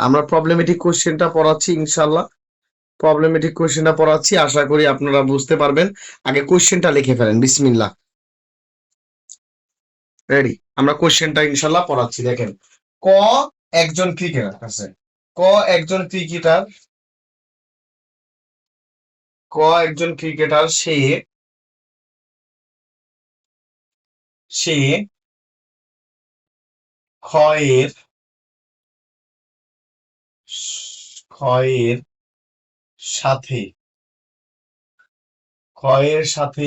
আমরা প্রবলেমেটিক কোশ্চেনটা পড়াচ্ছি ইনশাল্লাহ। প্রবলেমেটিক কোশ্চেনটা পড়াচ্ছি, আশা করি আপনারা বুঝতে পারবেন। আগে কোশ্চেনটা লিখে ফেলেন, বিসমিল্লাহ। রেডি? আমরা কোশ্চেনটা ইনশাল্লাহ পড়াচ্ছি। দেখেন, ক একজন ক্রিকেটার আছে। ক একজন ক্রিকেটার ক একজন ক্রিকেটার সে সে ক্ষয়ের ক্ষয়ের সাথে ক্ষয়ের সাথে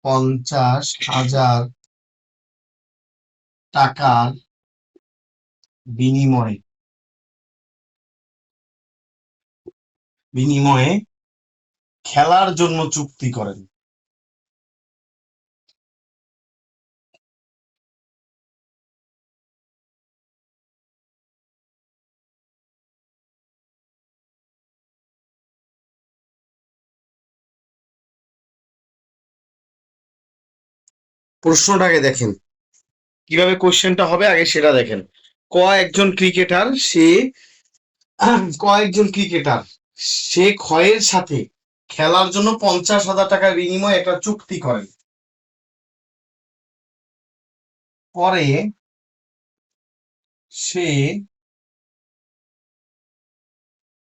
50,000 টাকার বিনিময়ে খেলার জন্য চুক্তি করেন। প্রশ্নটাকে দেখেন কিভাবে কোশ্চেনটা হবে, আগে সেটা দেখেন। ক একজন ক্রিকেটার সে ক্ষয়ের সাথে খেলার জন্য 50,000 টাকার বিনিময়ে একটা চুক্তি করেন। পরে সে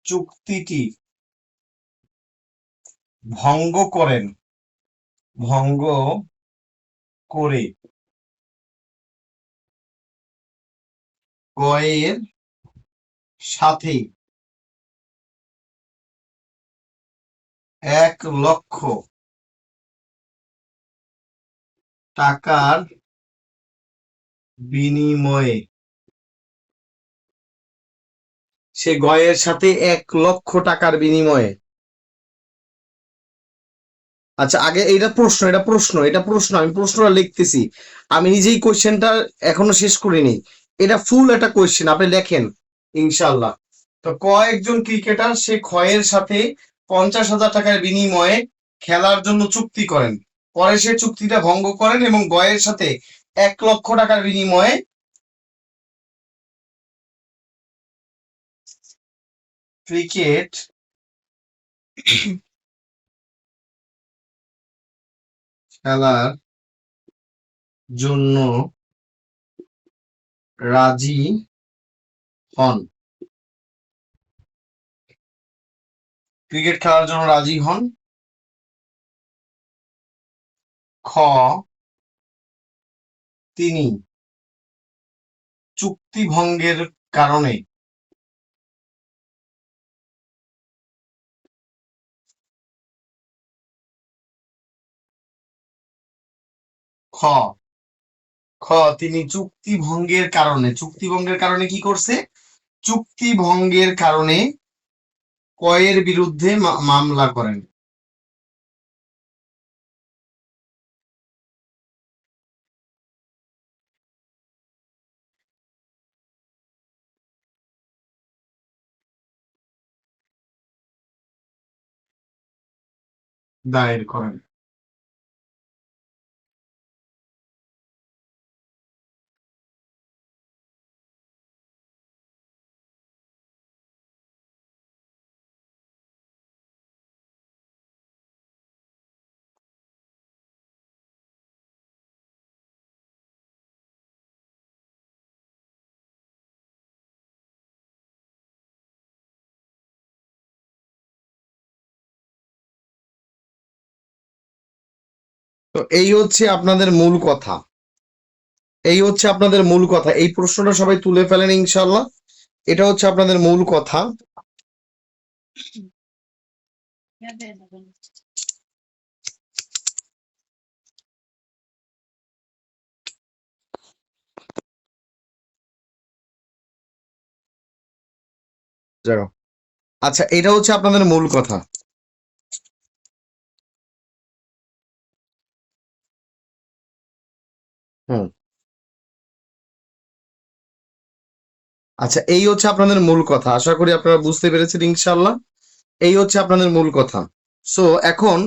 চুক্তিটি ভঙ্গ করে কয়ের সাথে 1,00,000 টাকার বিনিময়ে সে গয়ের সাথে 1,00,000 টাকার বিনিময়ে। আচ্ছা, আগে এটা প্রশ্ন আমি প্রশ্নটা লিখতেছি। আমি নিজেই কোশ্চেনটা এখনো শেষ করিনি। এটা ফুল একটা কোশ্চেন, আপনি লেখেন ইনশাল্লাহ। তো কয়েকজন ক্রিকেটার সে ক্ষয়ের সাথে 50,000 টাকার বিনিময়ে খেলার জন্য চুক্তি করেন। পরে সে চুক্তিটা ভঙ্গ করেন এবং গয়ের সাথে 1,00,000 টাকার বিনিময়ে ক্রিকেট খেলার জন্য রাজি হন। খ তিনি চুক্তি ভঙ্গের কারণে তিনি চুক্তি ভঙ্গের কারণে কি করছে? চুক্তি ভঙ্গের কারণে কয়ের বিরুদ্ধে মামলা করেন। দায়ের করেন। তো এই হচ্ছে আপনাদের মূল কথা। এই প্রশ্নটা সবাই তুলে ফেলেন ইনশাল্লাহ। এটা হচ্ছে আপনাদের মূল কথা। আচ্ছা, এটা হচ্ছে আপনাদের মূল কথা। হুম, আচ্ছা, এই হচ্ছে আপনাদের মূল কথা। আশা করি আপনারা বুঝতে পেরেছেন ইনশাল্লাহ। এই হচ্ছে আপনাদের মূল কথা। সো এখন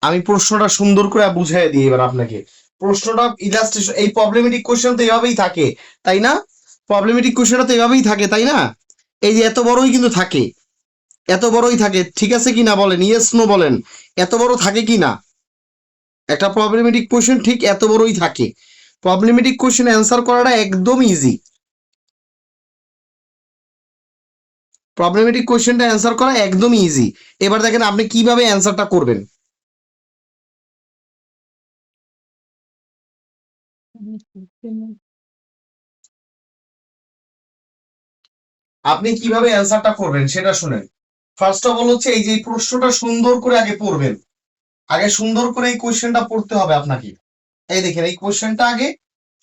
আমি প্রশ্নটা সুন্দর করে বুঝাই দিই এবার আপনাকে। প্রশ্নটা ইলাস্ট্রেশন, এই প্রবলেমেটিক কোশ্চেন তো এভাবেই থাকে, তাই না? প্রবলেমেটিক কোশ্চেনটা তো এভাবেই থাকে, তাই না? এই যে এত বড়ই কিন্তু থাকে, এত বড়ই থাকে, ঠিক আছে কি না বলেন, ইয়েস নো বলেন, এত বড় থাকে কি না? একটা প্রবলেমেটিক কোশ্চেন ঠিক এত বড়ই থাকে। প্রবলেমেটিক কোশ্চেন অ্যান্সার করাটা একদম ইজি। প্রবলেমেটিক কোশ্চেনটা অ্যান্সার করা একদম ইজি। এবার দেখেন আপনি কিভাবে অ্যান্সারটা করবেন। আপনি কিভাবে অ্যান্সারটা করবেন সেটা শুনেন। ফার্স্ট অফ অল হচ্ছে এই যে এই প্রশ্নটা সুন্দর করে আগে পড়বেন, আগে সুন্দর করে এই কোশ্চেনটা পড়তে হবে আপনাকে। এই দেখেন এই কোশ্চেনটা আগে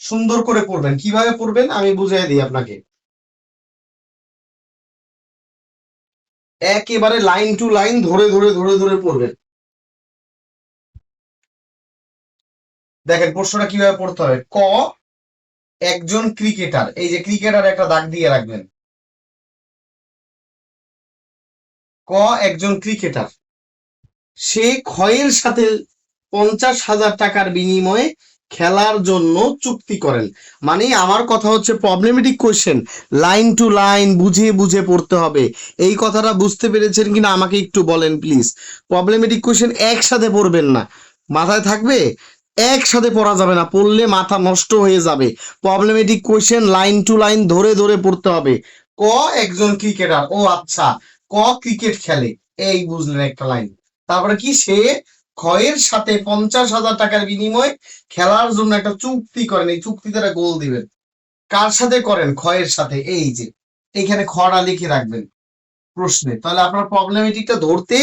সুন্দর করে পড়বেন। কিভাবে পড়বেন আমি বুঝিয়ে দিই আপনাকে। একেবারে লাইন টু লাইন ধরে ধরে ধরে ধরে পড়বেন। দেখেন প্রশ্নটা কিভাবে পড়তে হবে। ক একজন ক্রিকেটার, এই যে ক্রিকেটার একটা দাগ দিয়ে রাখবেন। ক একজন ক্রিকেটার, সে ক্ষয়ের সাথে 50,000 টাকার বিনিময়ে খেলার জন্য চুক্তি করেন। মানে আমার কথা হচ্ছে problematic question line to line বুঝে বুঝে পড়তে হবে। এই কথাটা বুঝতে পেরেছেন কিনা আমাকে একটু বলেন প্লিজ। প্রবলেমেটিক কোশ্চেন একসাথে পড়বেন না, মাথায় থাকবে? একসাথে পড়া যাবে না, পড়লে মাথা নষ্ট হয়ে যাবে। Problematic question line to line ধরে ধরে পড়তে হবে। ক একজন ক্রিকেটার, ও আচ্ছা, ক ক্রিকেট খেলে, এই বুঝলেন একটা লাইন। তারপরে কি, সে ক্ষয়ের সাথে 50,000 টাকার বিনিময়ে খেলার জন্য একটা চুক্তি করেন, এই চুক্তিতে একটা গোল দিবেন। কার সাথে করেন? ক্ষয়ের সাথে। এই যে এখানে খরা লিখে রাখবেন প্রশ্নে, তাহলে আপনার প্রবলেমেটিকটা ধরতে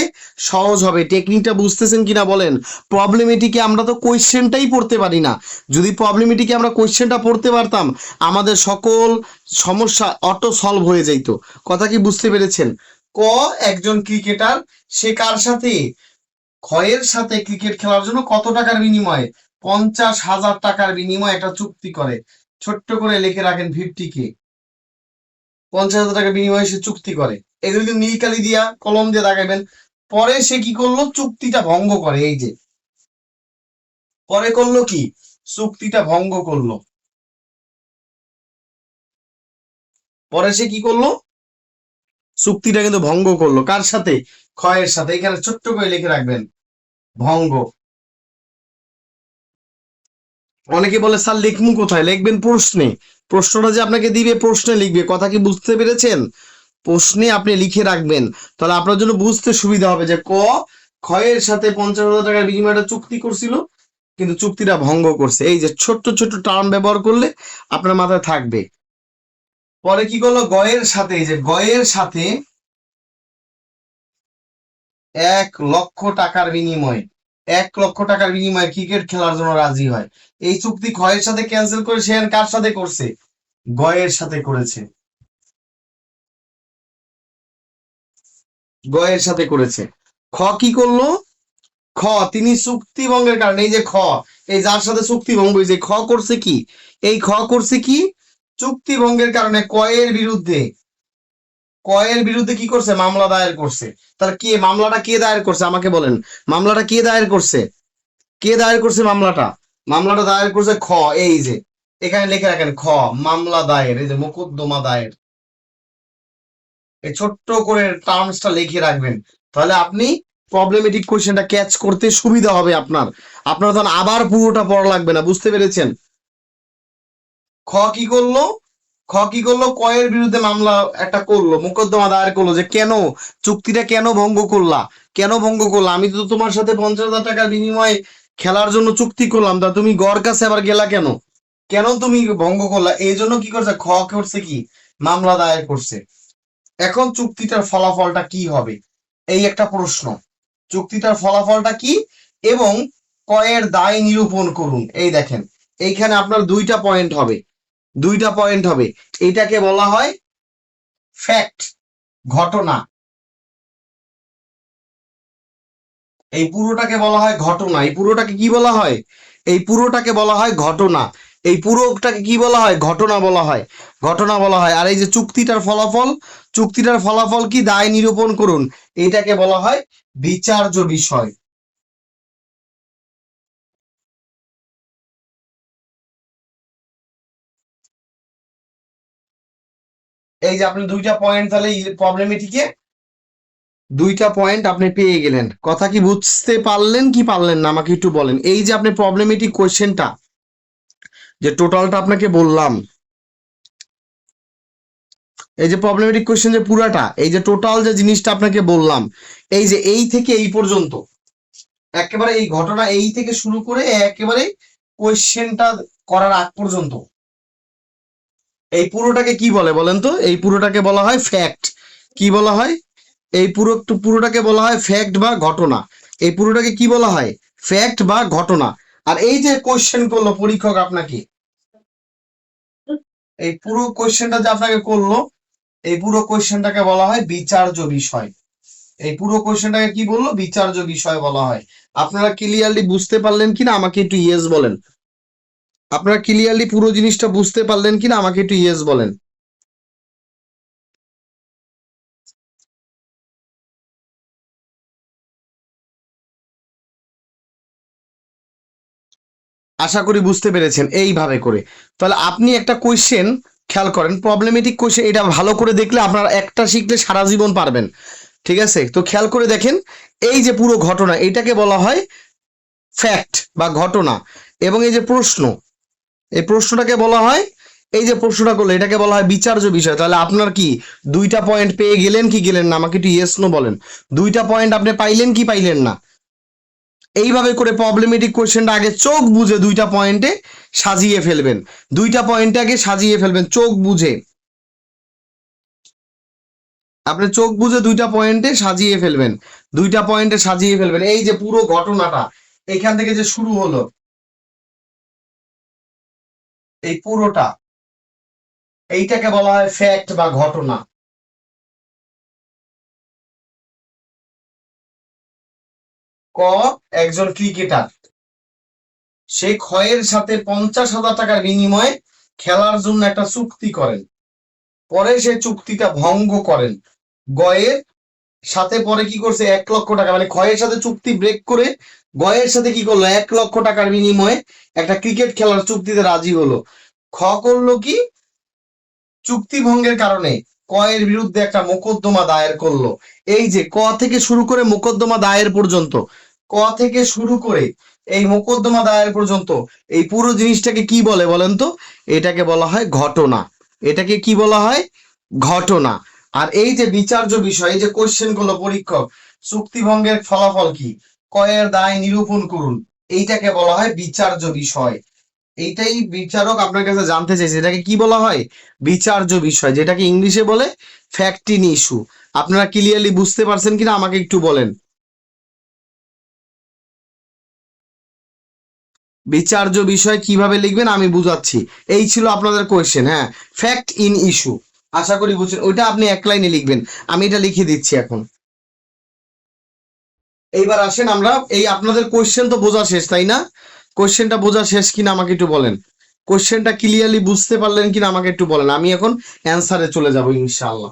সহজ হবে। টেকনিকটা বুঝতেছেন কিনা বলেন। প্রবলেমেটিকে আমরা তো কোয়েশ্চেনটাই পড়তে পারি না। যদি প্রবলেমেটিকে আমরা কোয়েশ্চেনটা পড়তে পারতাম, আমাদের সকল সমস্যা অটো সলভ হয়ে যাইতো। কথা কি বুঝতে পেরেছেন? ক একজন ক্রিকেটার, সে কার সাথে? ক্ষয়ের সাথে ক্রিকেট খেলার জন্য কত টাকার বিনিময়ে? 50,000 টাকার বিনিময়ে একটা চুক্তি করে। ছোট্ট করে লিখে রাখেন 50K। 50,000 টাকার বিনিময়ে সে চুক্তি করে। এগুলো কিন্তু নীল কালি দিয়া কলম দিয়ে দাগাইবেন। পরে সে কি করলো? চুক্তিটা ভঙ্গ করে। এই যে পরে করলো কি? চুক্তিটা ভঙ্গ করলো। পরে সে কি করলো? চুক্তিটা কিন্তু ভঙ্গ করলো। কার সাথে? ক্ষয়ের সাথে। এখানে ছোট্ট করে লিখে রাখবেন ভঙ্গ। অনেকে বলে স্যার লিখমু কোথায়? লিখবেন প্রশ্নে। প্রশ্নটা যে আপনাকে দিবে প্রশ্নে লিখবে। কথা কি বুঝতে পেরেছেন? প্রশ্নে আপনি লিখে রাখবেন, তাহলে আপনার জন্য বুঝতে সুবিধা হবে যে ক ক্ষয়ের সাথে 50,000 টাকার বিনিময়ে একটা চুক্তি করছিল, কিন্তু চুক্তিটা ভঙ্গ করছে। এই যে ছোট্ট ছোট্ট টার্ম ব্যবহার করলে আপনার মাথায় থাকবে। পরে কি করলো? গয়ের সাথে, এই যে গয়ের সাথে 1,00,000 টাকার বিনিময়ে, 1,00,000 টাকার বিনিময়ে ক্রিকেট খেলার জন্য রাজি হয়। এই চুক্তি ক্ষয়ের সাথে ক্যান্সেল করে সে আর কার সাথে করছে? গয়ের সাথে করেছে। গয়ের সাথে করেছে। খ কি করলো? খ তিনি চুক্তি ভঙ্গের কারণে, এই যে খ, এই যার সাথে চুক্তি ভঙ্গ হয়েছে, খ করছে কি? এই খ করছে কি? চুক্তি ভঙ্গের কারণে কয়ের বিরুদ্ধে কি করছে? মামলা দায়ের করছে। তার কে মামলাটা কে দায়ের করছে আমাকে বলেন। মামলাটা কে দায়ের করছে? কে দায়ের করছে মামলাটা? মামলাটা দায়ের করছে খ। এই যে এখানে লিখে রাখেন খ মামলা দায়ের, এই যে মোকদ্দমা দায়ের। এই ছোট্ট করে টার্মসটা লিখে রাখবেন, তাহলে আপনি প্রবলেমেটিক কোশ্চেনটা ক্যাচ করতে সুবিধা হবে আপনার। আপনার তখন আবার পুরোটা পড়া লাগবে না। বুঝতে পেরেছেন? খ কি করলো? খ কি করলো? কয়ের বিরুদ্ধে মামলা একটা করলো, মোকদ্দমা দায়ের করলো যে কেন চুক্তিটা কেন ভঙ্গ করলা, কেন ভঙ্গ করলা? আমি তো তোমার সাথে 50,000 টাকার বিনিময়ে খেলার জন্য চুক্তি করলাম, তা তুমি গড় কাছে আবার গেলা কেন? কেন তুমি ভঙ্গ করলা? এই জন্য কি করছে? খ করছে কি? মামলা দায়ের করছে। এখন চুক্তিটার ফলাফলটা কি হবে? এই একটা প্রশ্ন। চুক্তিটার ফলাফলটা কি এবং কয়ের দায় নিরূপণ করুন। এই দেখেন এইখানে আপনার দুইটা পয়েন্ট হবে, দুইটা পয়েন্ট হবে। এটাকে বলা হয় ফ্যাক্ট, ঘটনা। এই পুরোটাকে বলা হয় ঘটনা। এই পুরোটাকে কি বলা হয়? এই পুরোটাকে বলা হয় ঘটনা। এই পুরোটাকে কি বলা হয়? ঘটনা বলা হয়। ঘটনা বলা হয়। আর এই যে চুক্তিটার ফলাফল, চুক্তিটার ফলাফল কি? দায় নিরূপণ করুন। এটাকে বলা হয় বিচার্য বিষয়। এই যে আপনি দুইটা পয়েন্ট তাহলে প্রবলেমেটিকে দুইটা পয়েন্ট আপনি পেয়ে গেলেন। কথা কি বুঝতে পারলেন কি পারলেন না আমাকে একটু বলেন। এই যে আপনি প্রবলেমেটিক কোয়েশ্চেনটা যে টোটালটা আপনাকে বললাম, এই যে প্রবলেমেটিক কোয়েশ্চেন যে পুরাটা, এই যে টোটাল যে জিনিসটা আপনাকে বললাম, এই যে এই থেকে এই পর্যন্ত একেবারে এই ঘটনা এই থেকে শুরু করে একেবারে কোয়েশ্চেনটা করার আগ পর্যন্ত এই পুরোটাকে কি বলে বলেন তো? এই পুরোটাকে বলা হয় ফ্যাক্ট। কি বলা হয়? এই পুরোটাকে বলা হয় ফ্যাক্ট বা ঘটনা। এই পুরোটাকে কি বলা হয়? ফ্যাক্ট বা ঘটনা। আর এই যে কোয়েশ্চেন করলো পরীক্ষক আপনাকে, এই পুরো কোয়েশ্চেনটা যে আপনাকে করলো, এই পুরো কোয়েশ্চেনটাকে বলা হয় বিচার্য বিষয়। এই পুরো কোয়েশ্চেনটাকে কি বললো? বিচার্য বিষয় বলা হয়। আপনারা ক্লিয়ারলি বুঝতে পারলেন কিনা আমাকে একটু ইয়েস বলেন। আপনারা ক্লিয়ারলি পুরো জিনিসটা বুঝতে পারলেন কিনা আমাকে একটু ইয়েস বলেন। আশা করি বুঝতে পেরেছেন এইভাবে করে। তাহলে আপনি একটা কোয়েশ্চেন খেয়াল করেন, প্রবলেমেটিক কোয়েশ্চেন, এটা ভালো করে দেখলে আপনারা একটা শিখলে সারা জীবন পারবেন। ঠিক আছে, তো খেয়াল করে দেখেন। এই যে পুরো ঘটনা এটাকে বলা হয় ফ্যাক্ট বা ঘটনা। এবং এই যে প্রশ্ন, এই প্রশ্নটাকে বলা হয়, এই যে প্রশ্নটা করলো এটাকে বলা হয় বিচার্য বিষয়। তাহলে আপনার কি দুইটা পয়েন্ট পেয়ে গেলেন কি গেলেন না আমাকে একটু ইয়েস নো বলেন। দুইটা পয়েন্ট আপনি পাইলেন কি পাইলেন না? এইভাবে করে প্রবলেমেটিক কোয়েশ্চেনটা আগে চোখ বুঝে দুইটা পয়েন্টে সাজিয়ে ফেলবেন। দুইটা পয়েন্টে আগে সাজিয়ে ফেলবেন চোখ বুঝে। আপনি চোখ বুঝে দুইটা পয়েন্টে সাজিয়ে ফেলবেন। দুইটা পয়েন্টে সাজিয়ে ফেলবেন। এই যে পুরো ঘটনাটা এখান থেকে যে শুরু হলো, এই পুরোটা, এইটাকে বলা হয় ফ্যাক্ট বা ঘটনা। ক, একজন ক্রিকেটার, সে ক্ষয়ের সাথে 50,000 টাকার বিনিময়ে খেলার জন্য একটা চুক্তি করেন। পরে সে চুক্তিটা ভঙ্গ করেন। গয়ের সাথে পরে কি করছে, 1,00,000 টাকা, মানে ক্ষয়ের সাথে চুক্তি ব্রেক করে গয়ের সাথে কি করলো, 1,00,000 টাকার বিনিময়ে একটা ক্রিকেট খেলার চুক্তিতে রাজি হলো। খ করলো কি, চুক্তি ভঙ্গের কারণে কয়ের বিরুদ্ধে একটা মোকদ্দমা দায়ের করলো। এই যে ক থেকে শুরু করে মোকদ্দমা দায়ের পর্যন্ত, ক থেকে শুরু করে এই মোকদ্দমা দায়ের পর্যন্ত এই পুরো জিনিসটাকে কি বলে বলেন তো? এটাকে বলা হয় ঘটনা। এটাকে কি বলা হয়? ঘটনা। আর এই যে বিচার্য বিষয়, এই যে কোশ্চেন করলো পরীক্ষক, চুক্তি ভঙ্গের ফলাফল কি, কয়ের দায় নিরূপণ করুন, এইটাকে বলা হয় বিচার্য বিষয়। এইটাই বিচারক আপনার কাছে জানতে চাইছে, এটাকে কি বলা হয়? বিচার্য বিষয়, যেটাকে ইংলিশে বলে ফ্যাক্ট ইন ইস্যু। আপনারা ক্লিয়ারলি বুঝতে পারছেন কিনা আমাকে একটু বলেন। বিচার্য বিষয় কিভাবে লিখবেন আমি বুঝাচ্ছি। এই ছিল আপনাদের কোয়েশ্চেন। হ্যাঁ, ফ্যাক্ট ইন ইস্যু। আশা করি বুঝছেন, ওইটা আপনি এক লাইনে লিখবেন। আমি এটা লিখে দিচ্ছি এখন। এইবার আসেন আমরা এই আপনাদের কোয়েশ্চেন তো বোঝা শেষ তাই না? কোয়েশ্চেনটা বোঝা শেষ কিনা আমাকে একটু বলেন। কোয়েশ্চেনটা ক্লিয়ারলি বুঝতে পারলেন কিনা আমাকে একটু বলেন। আমি এখন অ্যান্সারে চলে যাব ইনশাআল্লাহ।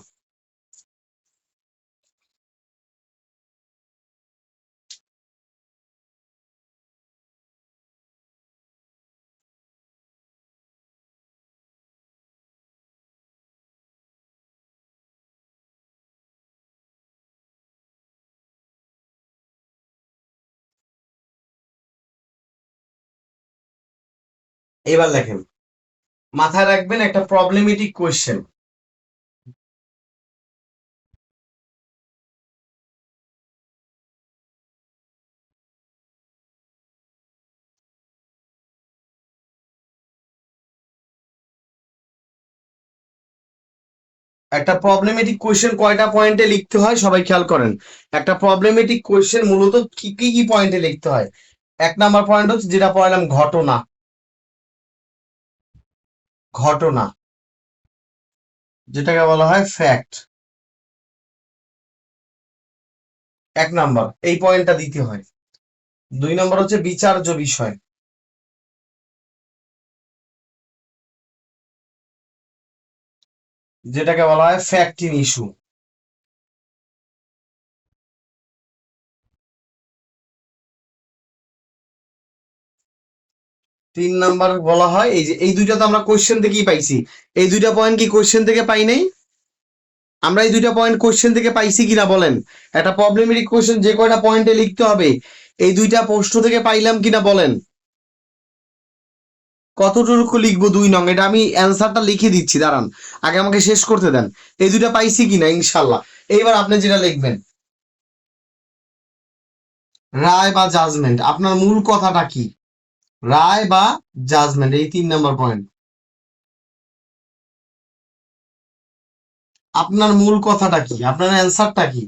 এবার দেখেন, মাথায় রাখবেন একটা প্রবলেমেটিক কোয়েশ্চেন। একটা প্রবলেমেটিক কোয়েশ্চেন কয়টা পয়েন্টে লিখতে হয় সবাই খেয়াল করেন। একটা প্রবলেমেটিক কোয়েশ্চেন মূলত কি কি কি পয়েন্টে লিখতে হয়? এক নাম্বার পয়েন্ট হচ্ছে যেটা পড়ালাম, ঘটনা। ঘটনা, যেটাকে বলা হয় ফ্যাক্ট। এক নাম্বার এই পয়েন্টটা দিতে হয়। দুই নম্বর হচ্ছে বিচার্য বিষয়, যেটাকে বলা হয় ফ্যাক্ট ইন ইস্যু। তিন নাম্বার বলা হয় এই যে এই দুইটা তো আমরা কোয়েশ্চেন থেকেই পাইছি। এই দুইটা পয়েন্ট কি কোয়েশ্চেন থেকে পাই নাই? আমরা এই দুইটা পয়েন্ট কোশ্চেন থেকে পাইছি কিনা বলেন? একটা প্রবলেমেটিক কোশ্চেন যে কয়টা পয়েন্টে লিখতে হবে এই দুইটা প্রশ্ন থেকে পাইলাম কিনা বলেন? কতটুকু লিখবো 2 নং? এটা আমি অ্যান্সারটা লিখে দিচ্ছি, দাঁড়ান আগে আমাকে শেষ করতে দেন। এই দুইটা পাইছি কিনা ইনশাল্লাহ। এইবার আপনি যেটা লিখবেন, রায় বা জাজমেন্ট, আপনার মূল কথাটা কি? রায় বা জাজমেন্ট, এই 3 নম্বর পয়েন্ট। আপনার মূল কথাটা কি, আপনার অ্যান্সারটা কি?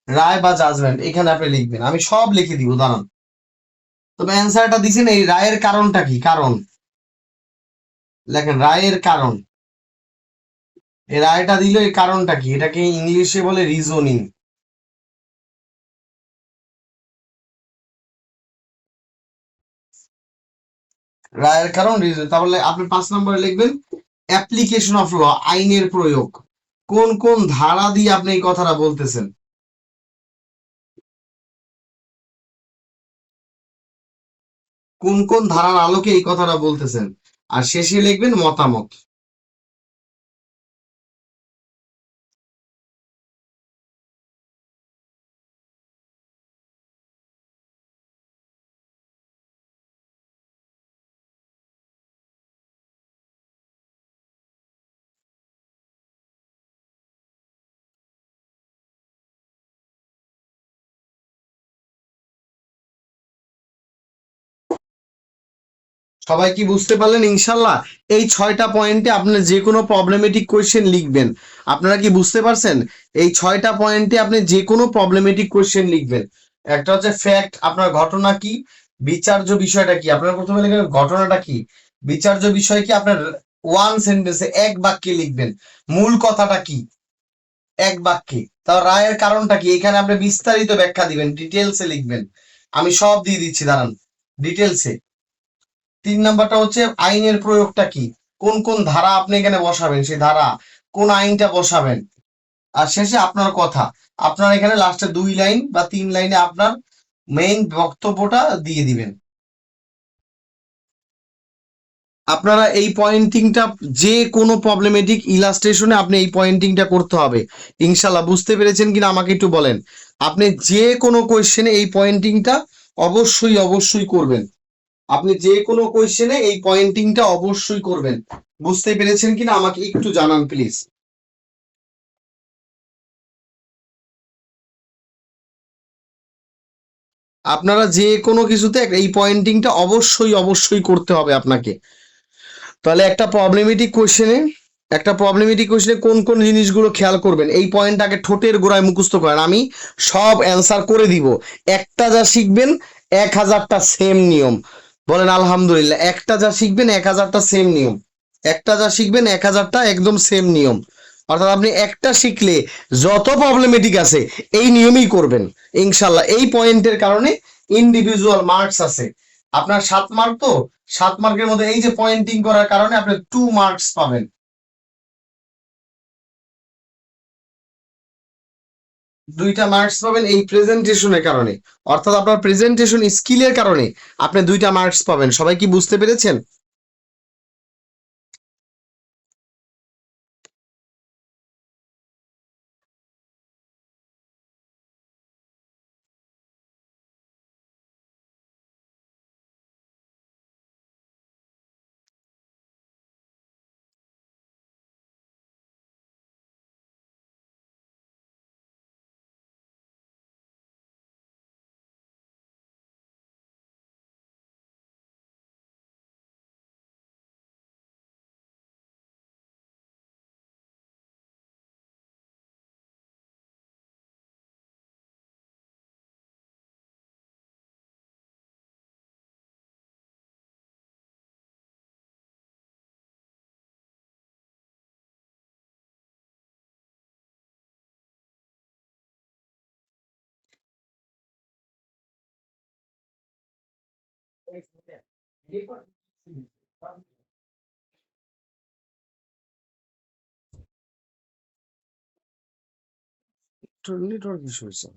রায় বা জাজমেন্ট, এখানে আপনি লিখবেন, আমি সব লিখে দিব, দাঁড়ান। তবে অ্যান্সারটা দিছেন, এই রায়ের কারণটা কি? কারণ লেখেন, রায়ের কারণ। এই রায়টা দিল, এই কারণটা কি? এটাকে ইংলিশে বলে রিজনিং। রায়ের কারণ রিজন। তাহলে আপনি 5 নম্বরে লিখবেন অ্যাপ্লিকেশন অফ ল, আইনের প্রয়োগ। কোন কোন ধারা দিয়ে আপনি এই কথাটা বলতেছেন? কোন কোন ধারার আলোকে এই কথাটা বলতেছেন? আর শেষে লিখবেন মতামত। সবাই কি বুঝতে পারলেন ইনশাল্লাহ? এই 6টা পয়েন্টে আপনার যে কোনো প্রবলেমেটিক কোয়েশ্চেন লিখবেন। আপনারা কি বুঝতে পারছেন? এই 6টা পয়েন্টে আপনি যে কোনো প্রবলেমেটিক কোয়েশ্চেন লিখবেন। একটা হচ্ছে ফ্যাক্ট, আপনার ঘটনা কি, বিচার্য বিষয়টা কি, আপনার প্রথমে লিখবেন ঘটনাটা কি, বিচার্য বিষয় কি, আপনার 1 সেন্টেন্সে 1 বাক্যে লিখবেন। মূল কথাটা কি, 1 বাক্যে। তাও রায়ের কারণটা কি, এখানে আপনি বিস্তারিত ব্যাখ্যা দিবেন, ডিটেলসে লিখবেন। আমি সব দিয়ে দিচ্ছি, দাঁড়ান, ডিটেলসে। 3 নম্বরটা হচ্ছে আইনের প্রয়োগটা কি, কোন কোন ধারা আপনি এখানে বসাবেন, সেই ধারা কোন আইনটা বসাবেন। আর শেষে আপনার কথা, আপনার এখানে লাস্টে 2 লাইন বা 3 লাইনে আপনার মেইন বক্তব্যটা দিয়ে দিবেন। আপনারা এই পয়েন্টিংটা যে কোনো প্রবলেমেটিক ইলাস্ট্রেশনে আপনি এই পয়েন্টিংটা করতে হবে। ইনশাল্লাহ বুঝতে পেরেছেন কিনা আমাকে একটু বলেন। আপনি যে কোনো কোয়েশ্চেনে এই পয়েন্টিংটা অবশ্যই অবশ্যই করবেন। আপনি যে কোনো কোয়েশ্চেনে এই পয়েন্টিংটা অবশ্যই করবেন। বুঝতে পেরেছেন কিনা আমাকে একটু জানান প্লিজ। আপনারা যে কোনো কিছুতে এই পয়েন্টিংটা অবশ্যই অবশ্যই করতে হবে আপনাকে। তাহলে একটা প্রবলেমেটিক কোশ্চেনে কোন কোন জিনিসগুলো খেয়াল করবেন, এই পয়েন্টটাকে ঠোঁটের গোড়ায় মুখস্থ করেন। আমি সব অ্যান্সার করে দিব। একটা যা শিখবেন 1000টা সেম নিয়ম। বলেন আলহামদুলিল্লাহ। একটা যা শিখবেন 1000টা সেম নিয়ম। একটা যা শিখবেন 1000টা একদম সেম নিয়ম। অর্থাৎ আপনি একটা শিখলে যত প্রবলেমেটিক আছে এই নিয়মই করবেন ইনশাল্লাহ। এই পয়েন্টের কারণে ইন্ডিভিজুয়াল মার্কস আছে। আপনার 7 মার্ক, তো 7 মার্কের মধ্যে এই যে পয়েন্টিং করার কারণে আপনি 2 মার্কস পাবেন। 2টা মার্কস পাবেন এই প্রেজেন্টেশনের কারণে। অর্থাৎ আপনার প্রেজেন্টেশন স্কিলের কারণে আপনি 2টা মার্কস পাবেন। সবাই কি বুঝতে পেরেছেন? নেটওয়ার্ক ইস্যু হয়েছে।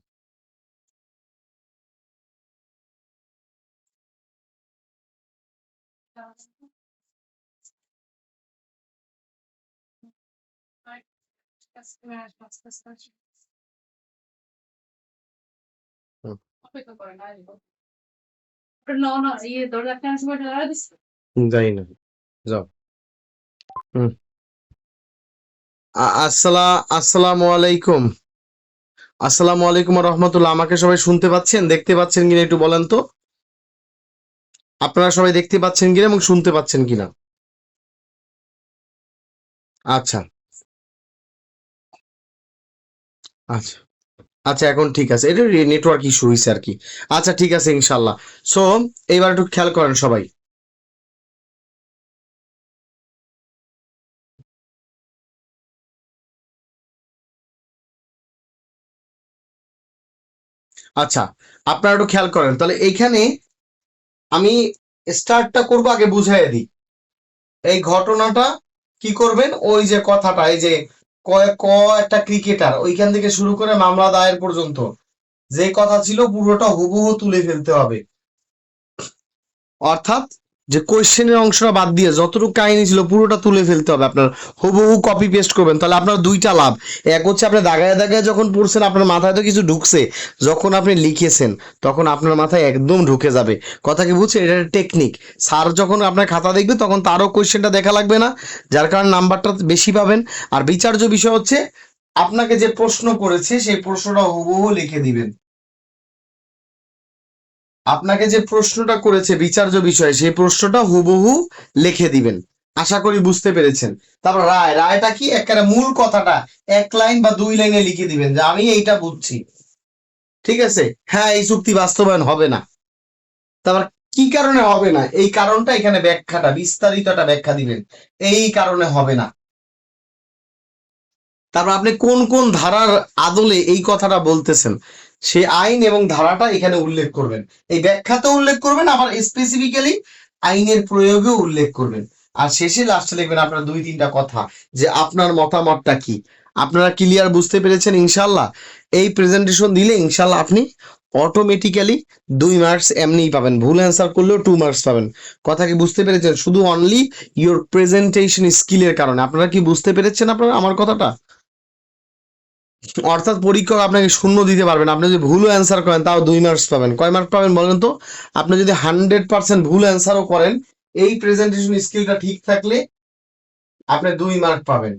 যাই না, যাও। হুম। আসসালামু আলাইকুম। আসসালামু আলাইকুম রহমতুল্লাহ। আমাকে সবাই শুনতে পাচ্ছেন, দেখতে পাচ্ছেন কিনা একটু বলেন তো। আপনারা সবাই দেখতে পাচ্ছেন কিনা এবং শুনতে পাচ্ছেন কিনা? আচ্ছা, আচ্ছা, আচ্ছা, এখন ঠিক আছে। এটা নেটওয়ার্ক ইস্যু হয়েছে আর কি। আচ্ছা, ঠিক আছে, ইনশাল্লাহ। সো এইবার একটু খেয়াল করেন সবাই। আচ্ছা, আপনারা একটু খেয়াল করেন তাহলে। এইখানে আমি স্টার্টটা করব, আগে বুঝাইয়া দিই এই ঘটনাটা। কি করবেন, ওই যে কথাটা, এই যে ক একটা ক্রিকেটার, ওইখান থেকে শুরু করে মামলা দায়ের পর্যন্ত যে কথা ছিল পুরোটা হুবহু তুলে ফেলতে হবে। অর্থাৎ যে কোয়েশ্চেনের অংশটা বাদ দিয়ে যতটুকু কাহিনী ছিল পুরোটা তুলে ফেলতে হবে। আপনার হুবহু কপি পেস্ট করবেন, তাহলে আপনার দুইটা লাভ। এক হচ্ছে আপনি দাগায় দাগায় যখন পড়ছেন আপনার মাথায় তো কিছু ঢুকছে, যখন আপনি লিখেছেন তখন আপনার মাথায় একদম ঢুকে যাবে। কথা কি বুঝছেন? এটা টেকনিক। স্যার যখন আপনার খাতা দেখবে তখন তারও কোয়েশ্চেনটা দেখা লাগবে না, যার কারণে নাম্বারটা বেশি পাবেন। আর বিচার্য বিষয় হচ্ছে আপনাকে যে প্রশ্ন করেছে সেই প্রশ্নটা হুবহু লিখে দিবেন। আপনাকে যে প্রশ্নটা করেছে বিচার্য বিষয়ে সেই প্রশ্নটা হুবহু লিখে দিবেন। আশা করি বুঝতে পেরেছেন। তারপর রায়টা কি, একেবারে মূল কথাটা 1 লাইন বা 2 লাইনে লিখে দিবেন যে আমি এইটা বুঝছি। ঠিক আছে? হ্যাঁ, এই চুক্তি বাস্তবায়ন হবে না। তারপর কি কারণে হবে না, এই কারণটা এখানে ব্যাখ্যাটা, বিস্তারিতটা ব্যাখ্যা দিবেন। এই কারণে হবে না। তারপর আপনি কোন কোন ধারার আদলে এই কথাটা বলতেছেন সে আইন এবং ধারাটা এখানে উল্লেখ করবেন। এই ব্যাখ্যাতেও উল্লেখ করবেন, আবার স্পেসিফিক্যালি আইনের প্রয়োগেও উল্লেখ করবেন। আর শেষে লাস্টে লিখবেন আপনার 2-3টা কথা, যে আপনার মতামতটা কি। আপনারা ক্লিয়ার বুঝতে পেরেছেন ইনশাল্লাহ? এই প্রেজেন্টেশন দিলে ইনশাল্লাহ আপনি অটোমেটিক্যালি 2 মার্কস এমনিই পাবেন। ভুল অ্যান্সার করলেও 2 মার্কস পাবেন। কথা কি বুঝতে পেরেছেন? শুধু অনলি ইওর প্রেজেন্টেশন স্কিলের কারণে। আপনারা কি বুঝতে পেরেছেন আপনারা আমার কথাটা? অর্থাৎ পরীক্ষক আপনাকে 0 দিতে পারবেন। আপনি যদি ভুল অ্যান্সার করেন তাও 2 মার্কস পাবেন। কয় মার্ক পাবেন বলেন তো? আপনি যদি 100% ভুল অ্যান্সারও করেন, এই প্রেজেন্টেশন স্কিলটা ঠিক থাকলে আপনি 2 মার্ক পাবেন।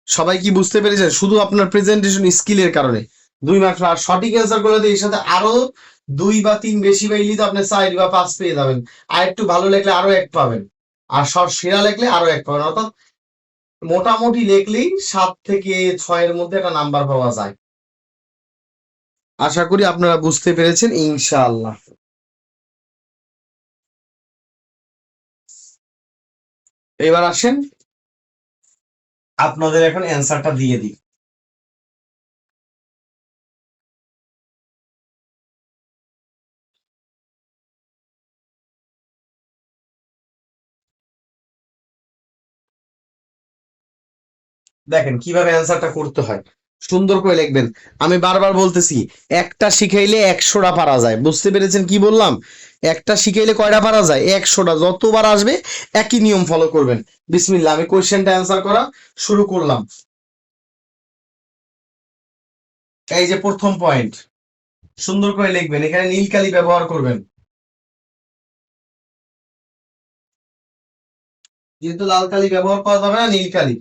সবাই কি বুঝতে পেরেছেন? শুধু আপনার প্রেজেন্টেশন স্কিলের কারণে 2 মার্ক। আর সঠিক অ্যান্সার করলে তো এর সাথে আরো 2 বা 3 বেশি পাইলে তো আপনি 4 বা 5 পেয়ে যাবেন। আর একটু ভালো লেখলে আরো 1 পাবেন। আর সব সেরা লেখলে আরো 1 পাবেন। অর্থাৎ মোটামুটি লেখলেই 7 থেকে 6 এর মধ্যে একটা নাম্বার পাওয়া যায়। আশা করি আপনারা বুঝতে পেরেছেন ইনশাআল্লাহ। এবার আসেন আপনাদের এখন অ্যান্সারটা দিয়ে দিই। দেখেন কিভাবে অ্যান্সারটা করতে হয়, সুন্দর করে লিখবেন। আমি বারবার বলতেছি, একটা শিখাইলে 100টা পারা যায়। বুঝতে পেরেছেন কি বললাম? একটা শিখাইলে কয়টা পারা যায়? 100টা। যতবার আসবে একই নিয়ম ফলো করবেন। বিসমিল্লাহ, আমি কোশ্চেনটা অ্যান্সার করা শুরু করলাম। এই যে প্রথম পয়েন্ট, সুন্দর করে লিখবেন। এখানে নীল কালি ব্যবহার করবেন, যেহেতু লাল কালি ব্যবহার করা যাবে না, নীল কালি।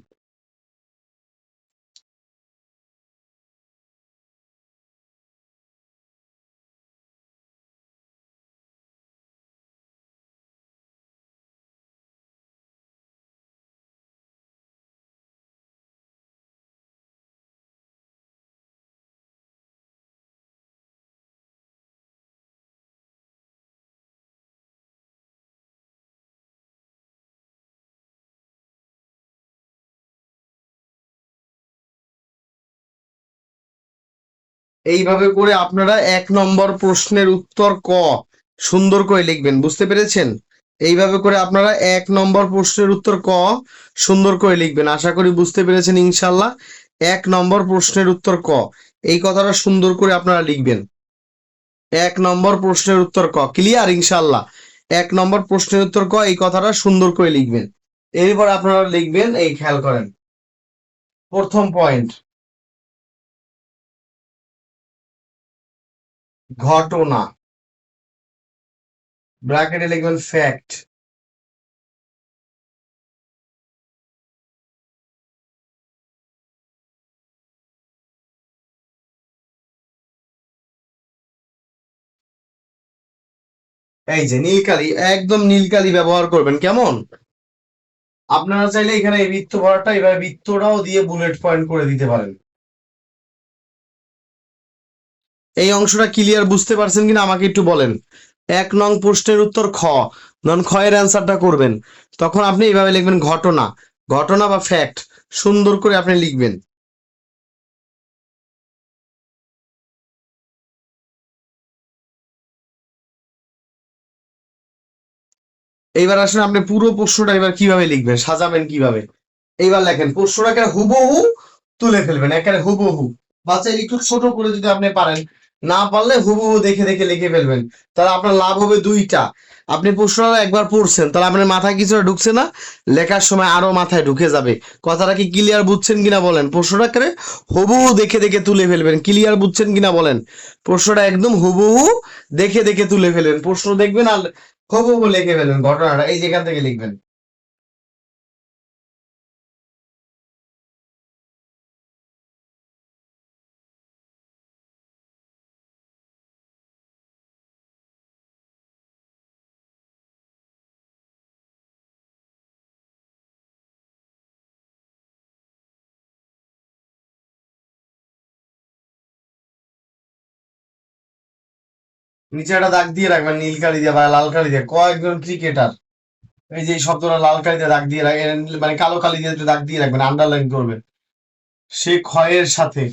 এইভাবে করে আপনারা 1 নম্বর প্রশ্নের উত্তর ক সুন্দর করে লিখবেন। বুঝতে পেরেছেন? এইভাবে করে আপনারা 1 নম্বর প্রশ্নের উত্তর ক সুন্দর করে লিখবেন। আশা করি বুঝতে পেরেছেন ইনশাল্লাহ। 1 নম্বর প্রশ্নের উত্তর ক, এই কথাটা সুন্দর করে আপনারা লিখবেন। 1 নম্বর প্রশ্নের উত্তর ক, ক্লিয়ার ইনশাল্লাহ? 1 নম্বর প্রশ্নের উত্তর ক, এই কথাটা সুন্দর করে লিখবেন। এরপর আপনারা লিখবেন, এই খেয়াল করেন প্রথম পয়েন্ট, ঘটনা, ব্র্যাকেটে লিখবেন ফ্যাক্ট। এই যে নীলকালি, একদম নীলকালি ব্যবহার করবেন, কেমন? আপনারা চাইলে এখানে এই বৃত্ত ভরাটা এবার বৃত্তটাও দিয়ে বুলেট পয়েন্ট করে দিতে পারেন। এই অংশটা ক্লিয়ার বুঝতে পারছেন কিনা আমাকে একটু বলেন। 1 নং প্রশ্নের উত্তর খ, নন খ এর অ্যান্সারটা করবেন, তখন আপনি এইভাবে লিখবেন ঘটনা, ঘটনা বা ফ্যাক্ট, সুন্দর করে আপনি লিখবেন। এইবার আসলে আপনি পুরো প্রশ্নটা এবার কিভাবে লিখবেন, সাজাবেন কিভাবে। এইবার লেখেন প্রশ্নটাকে হুবহু তুলে ফেলবেন, একেবারে হুবহু। বাচ্চা একটু ছোট করে যদি আপনি পারেন, না পারলে হুবহু দেখে দেখে লিখে ফেলবেন। তাহলে আপনার লাভ হবে দুইটা, আপনি প্রশ্নটা একবার পড়ছেন, তাহলে আপনার মাথায় কিছুটা ঢুকছে না, লেখার সময় আরো মাথায় ঢুকে যাবে। কথাটা কি ক্লিয়ার বুঝছেন কিনা বলেন? প্রশ্নটাকে হুবহু দেখে দেখে তুলে ফেলবেন, ক্লিয়ার বুঝছেন কিনা বলেন? প্রশ্নটা একদম হুবহু দেখে দেখে তুলে ফেলবেন, প্রশ্ন দেখবেন আর হুবহু লিখে ফেলবেন ঘটনাটা, এই যেখান থেকে লিখবেন। নিচে একটা দাগ দিয়ে রাখবেন নীল কালি দিয়ে বা লাল কালি দিয়ে, কয়েকজন ক্রিকেটার, এই যে এই শব্দটা লাল কালি দিয়ে দাগ দিয়ে রাখবেন, মানে কালো কালি দিয়ে একটু দাগ দিয়ে রাখবেন, আন্ডারলাইন করবেন, সে ক্ষয়ের সাথে।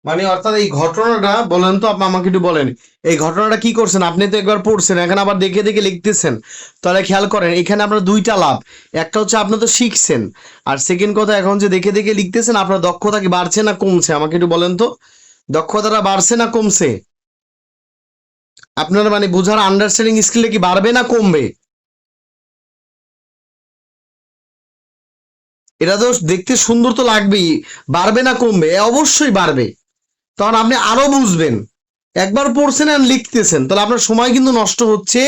মানে অর্থাৎ এই ঘটনাটা বলেন তো, আপনি আমাকে একটু বলেন, এই ঘটনাটা কি করছেন? আপনি তো একবার পড়ছেন, এখন আবার দেখে দেখে লিখতেছেন, তাহলে খেয়াল করেন এখানে আপনার দুইটা লাভ। একটা হচ্ছে আপনি তো শিখছেন, আর সেকেন্ড কথা, এখন যে দেখে দেখে লিখতেছেন আপনার দক্ষতা কি বাড়ছে না কমছে আমাকে একটু বলেন তো, দক্ষতাটা বাড়ছে না কমছে? আপনার মানে বোঝার আন্ডারস্ট্যান্ডিং স্কিলটা কি বাড়বে না কমবে? এটা তো দেখতে সুন্দর তো লাগবেই, বাড়বে না কমবে? অবশ্যই বাড়বে, তখন আপনি আরো বুঝবেন। একবার পড়ছেন আর লিখতেছেন, তাহলে আপনার সময় কিন্তু নষ্ট হচ্ছে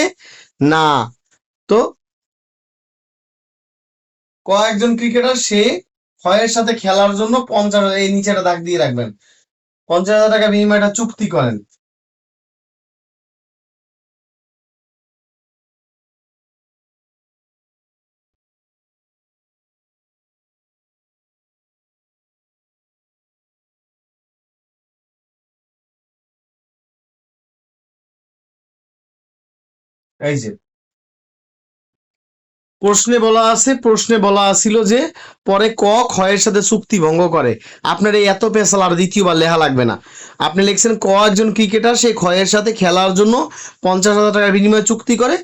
না। তো কয়েকজন ক্রিকেটার সে ক্ষয়ের সাথে খেলার জন্য 50, এই নিচে একটা দাগ দিয়ে রাখবেন, 50,000 টাকা বিনিময়ে একটা চুক্তি করেন। এই যে প্রশ্নে বলা আছিল যে পরে ক ক্ষয়ের সাথে চুক্তি ভঙ্গ করে, আপনার এই এত পেশাল আর দ্বিতীয়বার লেখা লাগবে না। আপনি লিখছেন ক একজন ক্রিকেটার সে ক্ষয়ের সাথে খেলার জন্য 50,000 টাকার বিনিময়ে চুক্তি করে,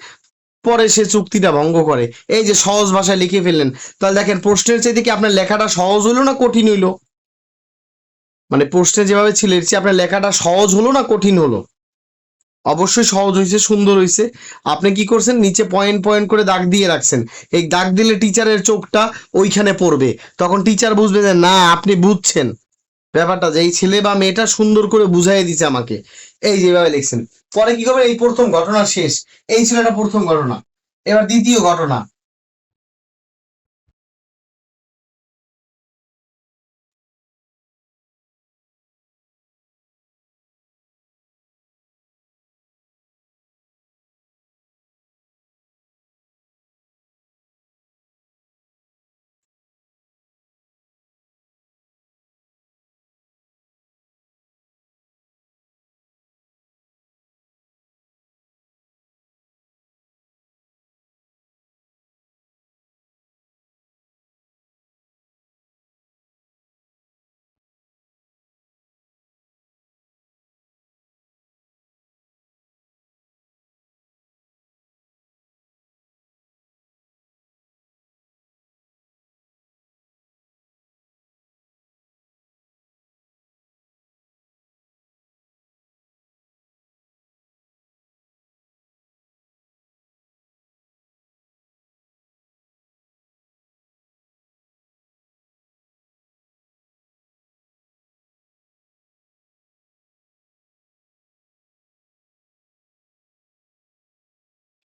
পরে সে চুক্তিটা ভঙ্গ করে। এই যে সহজ ভাষায় লিখে ফেললেন। তাহলে দেখেন প্রশ্নের চাইতে কি আপনার লেখাটা সহজ হলো না কঠিন হইলো? মানে প্রশ্নে যেভাবে ছিল এর চেয়ে আপনার লেখাটা সহজ হলো না কঠিন হলো? অবশ্যই সহজ হয়েছে, সুন্দর হয়েছে। আপনি কি করছেন, নিচে পয়েন্ট পয়েন্ট করে দাগ দিয়ে রাখছেন, এই দাগ দিলে টিচারের চোখটা ওইখানে পড়বে, তখন টিচার বুঝবে যে না আপনি বুঝছেন ব্যাপারটা, যে এই ছেলে বা মেয়েটা সুন্দর করে বুঝাই দিছে আমাকে। এই যেভাবে লিখছেন, পরে কি করবেন, এই প্রথম ঘটনা শেষ, এই ছিল একটা প্রথম ঘটনা। এবার দ্বিতীয় ঘটনা।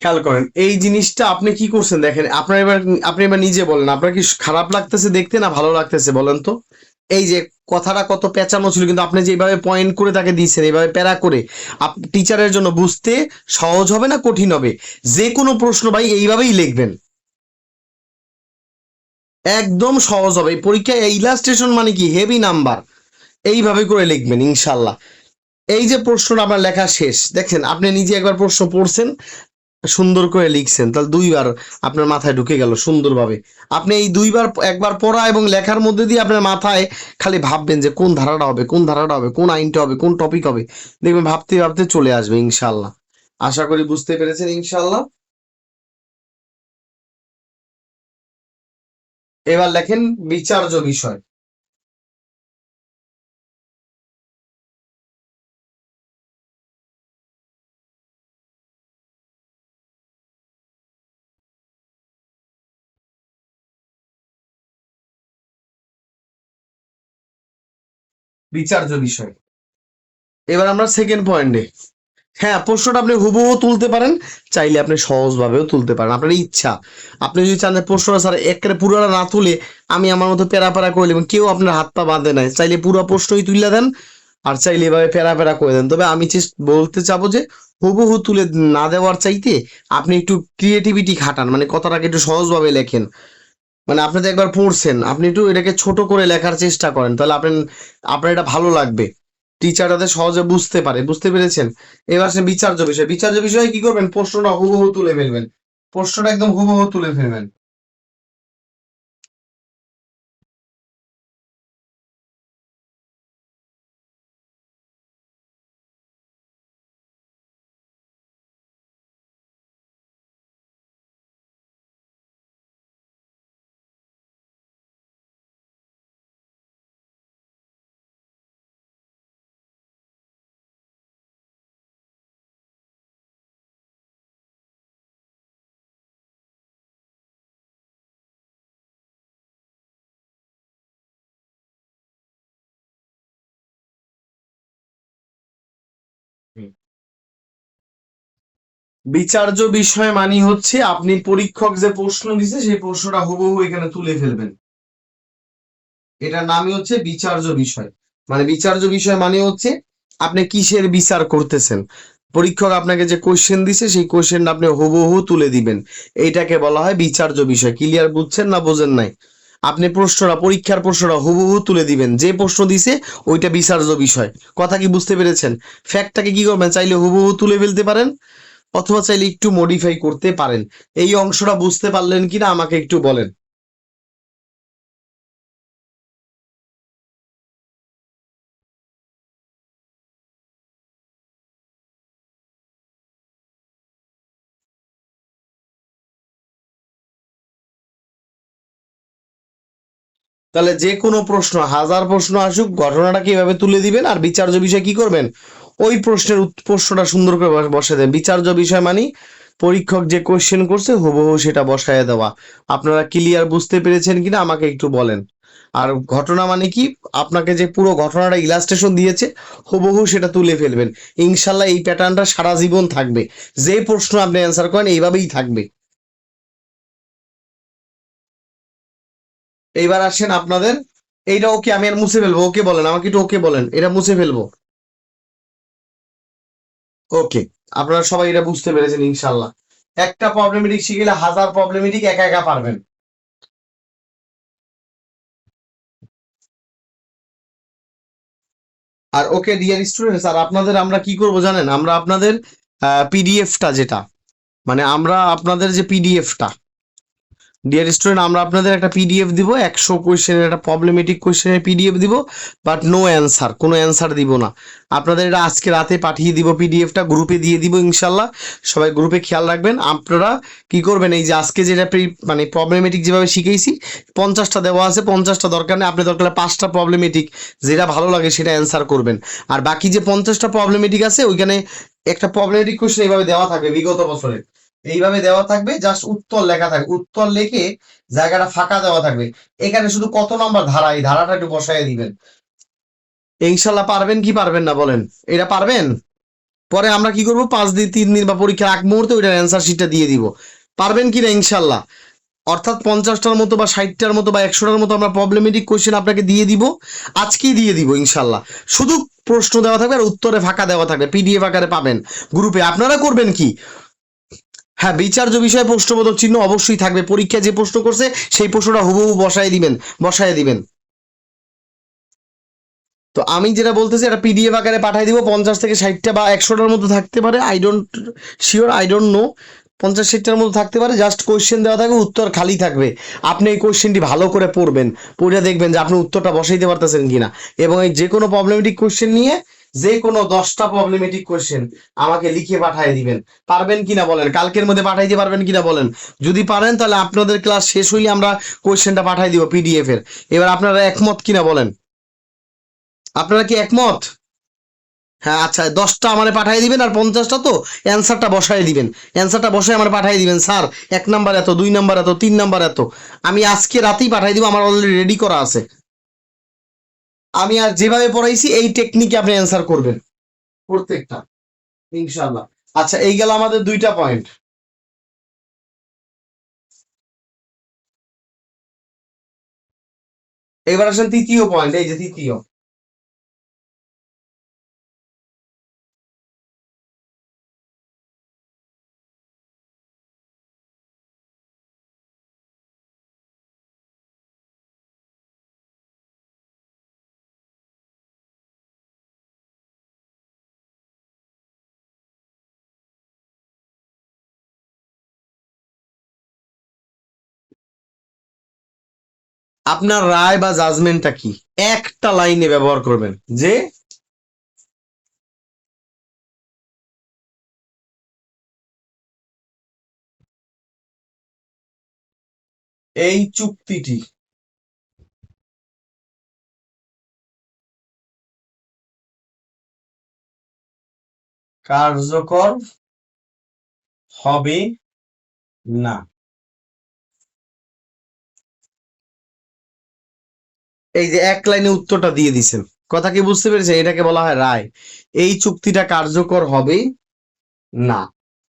খেয়াল করেন এই জিনিসটা আপনি কি করছেন দেখেন, আপনি এবার নিজে বলেন আপনার কি খারাপ লাগতেছে দেখতে না ভালো লাগতেছে বলেন তো। এই যে কথাটা কত পেঁচানো ছিল, কিন্তু আপনি যেভাবে পয়েন্ট করে তাকে দিয়েছেন, এইভাবে প্যারা করে, টিচারের জন্য বুঝতে সহজ হবে না কঠিন হবে? যে কোনো প্রশ্ন ভাই এইভাবেই লিখবেন, একদম সহজ হবে। এই পরীক্ষায় ইলাস্ট্রেশন মানে কি হেভি নাম্বার, এইভাবে করে লিখবেন ইনশাল্লাহ। এই যে প্রশ্নটা আপনার লেখা শেষ, দেখেন আপনি নিজে একবার প্রশ্ন পড়ছেন, সুন্দর করে লিখছেন, তাহলে দুইবার আপনার মাথায় ঢুকে গেল সুন্দরভাবে। আপনি এই দুইবার, একবার পড়া এবং লেখার মধ্যে দিয়ে আপনার মাথায় খালি ভাববেন যে কোন ধারাটা হবে, কোন ধারাটা হবে, কোন আইনটা হবে, কোন টপিক হবে, দেখবেন ভাবতে ভাবতে চলে আসবে ইনশাল্লাহ। আশা করি বুঝতে পেরেছেন ইনশাল্লাহ। এবার লেখেন বিচার্য বিষয়। বিচার্য বিষয়। এবার আমরা সেকেন্ড পয়েন্টে, হ্যাঁ প্রশ্নটা আপনি হুবহু তুলতে পারেন, চাইলে আপনি সহজভাবেও তুলতে পারেন, আপনার ইচ্ছা। আপনি যদি চান যে প্রশ্নটা স্যার একেবারে পুরোটা না তুলে আমি আমার মতো প্যারা প্যারা করে নেবেন, কেউ আপনার হাত পা বাঁধে নাই, চাইলে পুরো প্রশ্নই তুলে দেন, আর চাইলে এভাবে প্যারা প্যারা করে দেন। তবে আমি বলতে চাবো যে হুবহু তুলে না দেওয়ার চাইতে আপনি একটু ক্রিয়েটিভিটি খাটান, মানে কথাটাকে একটু সহজভাবে লেখেন। মানে আপনি তো একবার পড়ছেন, আপনি একটু এটাকে ছোট করে লেখার চেষ্টা করেন, তাহলে আপনার এটা ভালো লাগবে, টিচার যাতে সহজে বুঝতে পারে। বুঝতে পেরেছেন? এবার সে বিচার্য বিষয়, বিচার্য বিষয়ে কি করবেন, প্রশ্নটা হুবহু তুলে ফেলবেন, প্রশ্নটা একদম হুবহু তুলে ফেলবেন। বিচার্য বিষয় মানে হচ্ছে আপনি পরীক্ষক যে প্রশ্ন দিছে সেই প্রশ্নটা হুবহু এখানে তুলে ফেলবেন, এটার নামই হচ্ছে বিচার্য বিষয়। মানে বিচার্য বিষয় মানে হচ্ছে আপনি কিসের বিচার করতেছেন, পরীক্ষক আপনাকে যে কোশ্চেন দিছে সেই কোশ্চেনটা আপনি হুবহু তুলে দিবেন, এইটাকে বলা হয় বিচার্য বিষয়। ক্লিয়ার? বুঝছেন না বোঝেন নাই? আপনি প্রশ্নটা, পরীক্ষার প্রশ্নটা হুবহু তুলে দিবেন, যে প্রশ্ন দিছে ওইটা বিচার্য বিষয়। কথা কি বুঝতে পেরেছেন? ফ্যাক্টটাকে কি করবেন, চাইলে হুবহু তুলে ফেলতে পারেন, অথবা চাইলে একটু মডিফাই করতে পারেন। এই অংশটা বুঝতে পারলেন কিনা আমাকে একটু বলেন। তাহলে যে কোনো প্রশ্ন, হাজার প্রশ্ন আসুক, ঘটনাটা কিভাবে তুলে দিবেন, আর বিচার্য বিষয় কি করবেন, ওই প্রশ্নের প্রশ্নটা সুন্দর করে বসায় দেন। বিচার্য বিষয় মানে পরীক্ষক যে কোশ্চেন করছে হুবহু সেটা বসায় দেওয়া। আপনারা ক্লিয়ার বুঝতে পেরেছেন কিনা আমাকে একটু বলেন। আর ঘটনা মানে কি, আপনাকে যে পুরো ঘটনাটা ইলাস্ট্রেশন দিয়েছে হুবহু সেটা তুলে ফেলবেন। ইনশাল্লাহ এই প্যাটার্নটা সারা জীবন থাকবে, যে প্রশ্ন আপনি অ্যান্সার করেন এইভাবেই থাকবে। এইবার আসেন আপনাদের, এইটা ওকে, আমি আর মুছে ফেলবো, ওকে বলেন আমাকে একটু, ওকে বলেন এটা মুছে ফেলবো। ওকে, আপনারা সবাই এটা বুঝতে পেরেছেন ইনশাল্লাহ। একটা প্রবলেমেটিক শিখলে হাজার প্রবলেমেটিক একা একা পারবেন। আর ওকে ডিয়ার স্টুডেন্টস, আর আপনাদের আমরা কি করব জানেন, আমরা আপনাদের পিডিএফটা যেটা, মানে আমরা আপনাদের যে পিডিএফটা, ডিয়ার স্টুডেন্ট আমরা আপনাদের একটা পিডিএফ দিব, 100 কোয়েশ্চেনের একটা প্রবলেমেটিক কোয়েশ্চেনের পিডিএফ দিব, বাট নো অ্যান্সার, কোনো অ্যান্সার দিব না। আপনাদের এটা আজকে রাতে পাঠিয়ে দিব, পিডিএফটা গ্রুপে দিয়ে দিব ইনশাল্লাহ। সবাই গ্রুপে খেয়াল রাখবেন। আপনারা কি করবেন, এই যে আজকে যেটা মানে প্রবলেমেটিক যেভাবে শিখেছি, 50টা দেওয়া আছে, 50টা দরকার নেই, আপনি দরকার 5টা প্রবলেমেটিক যেটা ভালো লাগে সেটা অ্যান্সার করবেন। আর বাকি যে 50টা প্রবলেমেটিক আছে ওইখানে একটা প্রবলেমেটিক কোয়েশ্চেন এইভাবে দেওয়া থাকবে বিগত বছরে, এইভাবে দেওয়া থাকবে, জাস্ট উত্তর লেখা থাকবে, উত্তর লিখে জায়গাটা ফাঁকা দেওয়া থাকবে, এখানে শুধু কত নাম্বার ধারা, এই ধারাটা একটু বসায় দিবেন। ইনশাল্লাহ পারবেন কি পারবেন না বলেন, এটা পারবেন? পরে আমরা কি করব 5 দিন 3 দিন বা পরীক্ষার আগ মুহূর্তে ওইটার অ্যান্সার শিটটা দিয়ে দিব। পারবেন কিনা ইনশাল্লাহ? অর্থাৎ 50টার মতো বা 60টার মতো বা 100টার মতো আমরা প্রবলেমেটিক কোশ্চেন আপনাকে দিয়ে দিব, আজকেই দিয়ে দিব ইনশাল্লাহ। শুধু প্রশ্ন দেওয়া থাকবে আর উত্তরে ফাঁকা দেওয়া থাকবে, পিডিএফ আকারে পাবেন গ্রুপে। আপনারা করবেন কি, হ্যাঁ বিচার্য বিষয়ে প্রশ্নবোধক চিহ্ন অবশ্যই থাকবে, পরীক্ষা যে প্রশ্ন করছে সেই প্রশ্নটা হুবহু বসায় দিবেন। তো আমি যেটা বলতেছি এটা পিডিএফ আকারে পাঠিয়ে দিব, 50 থেকে 60টা বা 100টার মতো থাকতে পারে, আই ডোন্ট নো, 50-60টার মতো থাকতে পারে। জাস্ট কোয়েশ্চেন দেওয়া থাকবে, উত্তর খালি থাকবে। আপনি এই কোয়েশ্চেনটি ভালো করে পড়বেন, পড়ে দেখবেন যে আপনি উত্তরটা বসাইতে পারতেছেন কিনা। এবং এই যে কোনো প্রবলেমেটিক কোয়েশ্চেন নিয়ে যে কোনো 10টা প্রবলেমেটিক কোয়েশ্চেন আমাকে লিখে পাঠিয়ে দিবেন। পারবেন কিনা বলেন, কালকের মধ্যে পাঠাইতে পারবেন কিনা বলেন। যদি পারেন তাহলে আপনাদের ক্লাস শেষ হইলে আমরা কোয়েশ্চেনটা পাঠিয়ে দিব পিডিএফ এর। এবার আপনারা একমত কিনা বলেন, আপনারা কি একমত? হ্যাঁ আচ্ছা, 10টা আমারে পাঠিয়ে দিবেন আর 50টা তো অ্যান্সারটা বসায় দিবেন। অ্যান্সারটা বসায় আমার পাঠিয়ে দিবেন, স্যার 1 নাম্বার এত, 2 নাম্বার এত, 3 নাম্বার এত। আমি আজকে রাতেই পাঠিয়ে দিব, আমার অলরেডি রেডি করা আছে। আমি আর যেভাবে পড়াইছি এই টেকনিকে আপনি অ্যান্সার করবেন প্রত্যেকটা, ইনশাআল্লাহ। আচ্ছা এই গেল আমাদের 2টা পয়েন্ট। এবার আসেন তৃতীয় পয়েন্ট, এই যে তৃতীয়। আপনার রায় বা জাজমেন্টটা কি, একটা লাইনে ব্যবহার করবেন যে এই চুক্তিটি কার্যকর হবে না। এই যে এক লাইনে উত্তরটা দিয়ে দিছেন, কথা কি বুঝতে পেরেছেন? এটাকে বলা হয় রায়। এই চুক্তিটা কার্যকর হবে না,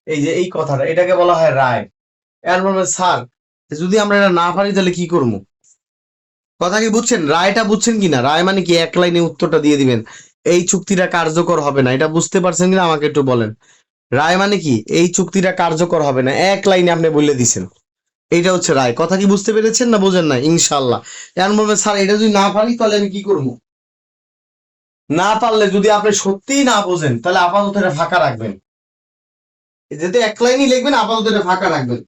এই যে এই কথাটা, এটাকে বলা হয় রায়। এর মানে স্যার যদি আমরা এটা না পারি তাহলে কি করবো? কথা কি বুঝছেন? রায়টা বুঝছেন কিনা? রায় মানে কি, এক লাইনে উত্তরটা দিয়ে দিবেন এই চুক্তিটা কার্যকর হবে না। এটা বুঝতে পারছেন কিনা আমাকে একটু বলেন। রায় মানে কি, এই চুক্তিটা কার্যকর হবে না, এক লাইনে আপনি বলে দিছেন, এইটা হচ্ছে রায়। কথা কি বুঝতে পেরেছেন না বোঝেন না? ইনশাল্লাহ। এখন বলবেন স্যার এটা যদি না পারি তাহলে আমি কি করবো? না পারলে যদি আপনি সত্যিই না বোঝেন তাহলে আপাতত এটা ফাঁকা রাখবেন, যেহেতু এক লাইনই লিখবেন আপাতত এটা ফাঁকা রাখবেন।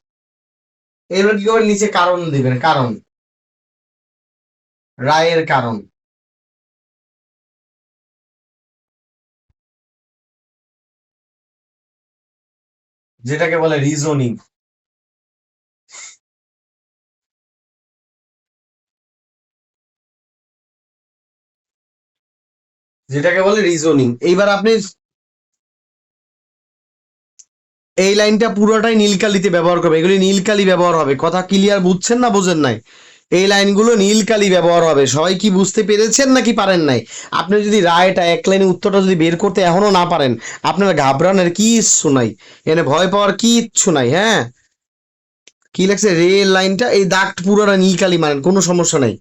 এবার কি করবেন, নিচে কারণ দিবেন, কারণ, রায়ের কারণ, যেটাকে বলে রিজনিং। যেটাকে বলে রিজনিং। এইবার আপনি এই লাইনটা পুরোটাই নীলকালিতে ব্যবহার করবে, এগুলি নীলকালি ব্যবহার হবে। কথা ক্লিয়ার, বুঝছেন না বোঝেন নাই? এই লাইনগুলো নীলকালি ব্যবহার হবে। সবাই কি বুঝতে পেরেছেন নাকি পারেন নাই? আপনি যদি রায়টা এক লাইনে উত্তরটা যদি বের করতে এখনো না পারেন, আপনার ঘাবড়ানোর কি ইচ্ছু নাই, এনে ভয় পাওয়ার কি ইচ্ছু নাই। হ্যাঁ, কি লাগছে, রেল লাইনটা এই দাগ পুরোটা নীলকালি মানেন, কোনো সমস্যা নাই।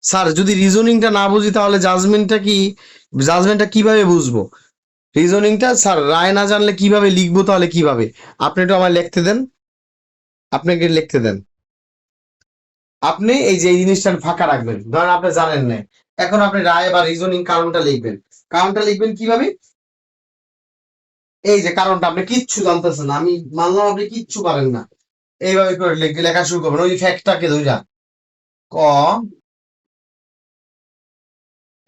স্যার যদি রিজনিংটা না বুঝি তাহলে জাজমেন্টটা কিভাবে বুঝবো? রিজনিংটা স্যার রায় না জানলে কিভাবে লিখবো, তাহলে কিভাবে? আপনি একটু আমায় লিখতে দেন, আপনাকে লিখতে দেন। আপনি এই যে এই জিনিসটা ফাঁকা রাখবেন, ধরেন আপনি জানেন না, এখন আপনি রায় বা রিজনিং কারণটা লিখবেন। কারণটা লিখবেন কিভাবে? এই যে কারণটা আপনি কিচ্ছু জানতেছেন না, আমি মানলাম আপনি কিচ্ছু পারেন না, এইভাবে করে লেখা শুরু করবেন ওই ফ্যাক্টটাকে ধইরা। ক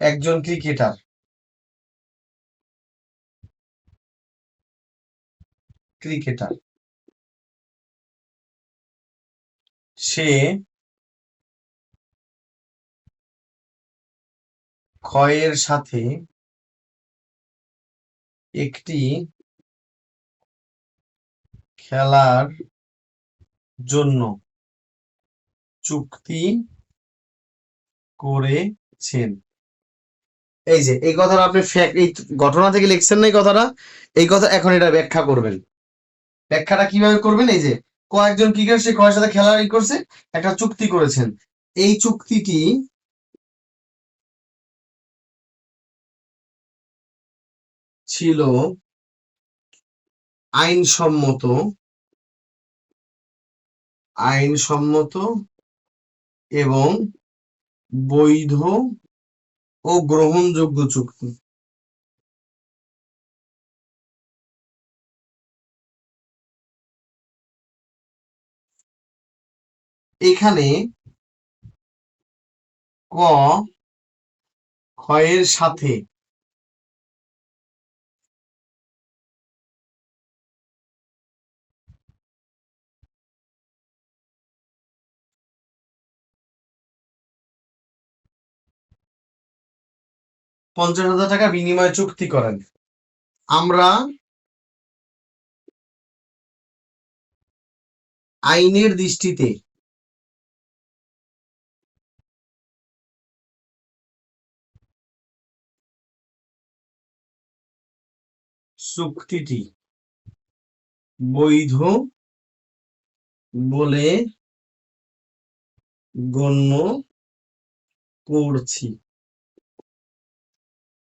একজন ক্রিকেটার সে ক্ষয়ের সাথে একটি খেলার জন্য চুক্তি করেছেন। এই যে এই কথাটা আপনি এই ঘটনা থেকে লিখছেন না এই কথাটা, এই কথা এখন এটা ব্যাখ্যা করবেন। ব্যাখ্যাটা কিভাবে করবেন? এই যে কয়েকজন ক্রিকেট সে কয়ের সাথে খেলা করছে, একটা চুক্তি করেছেন, এই চুক্তিটি ছিল আইনসম্মত, আইনসম্মত এবং বৈধ ও গ্রহণযোগ্য চুক্তি। এখানে ক ক্ষয়ের সাথে ৳৫০,০০০ বিনিময়ে চুক্তি করেন। আমরা আইনের দৃষ্টিতে চুক্তিটি বৈধ বলে গণ্য করছি।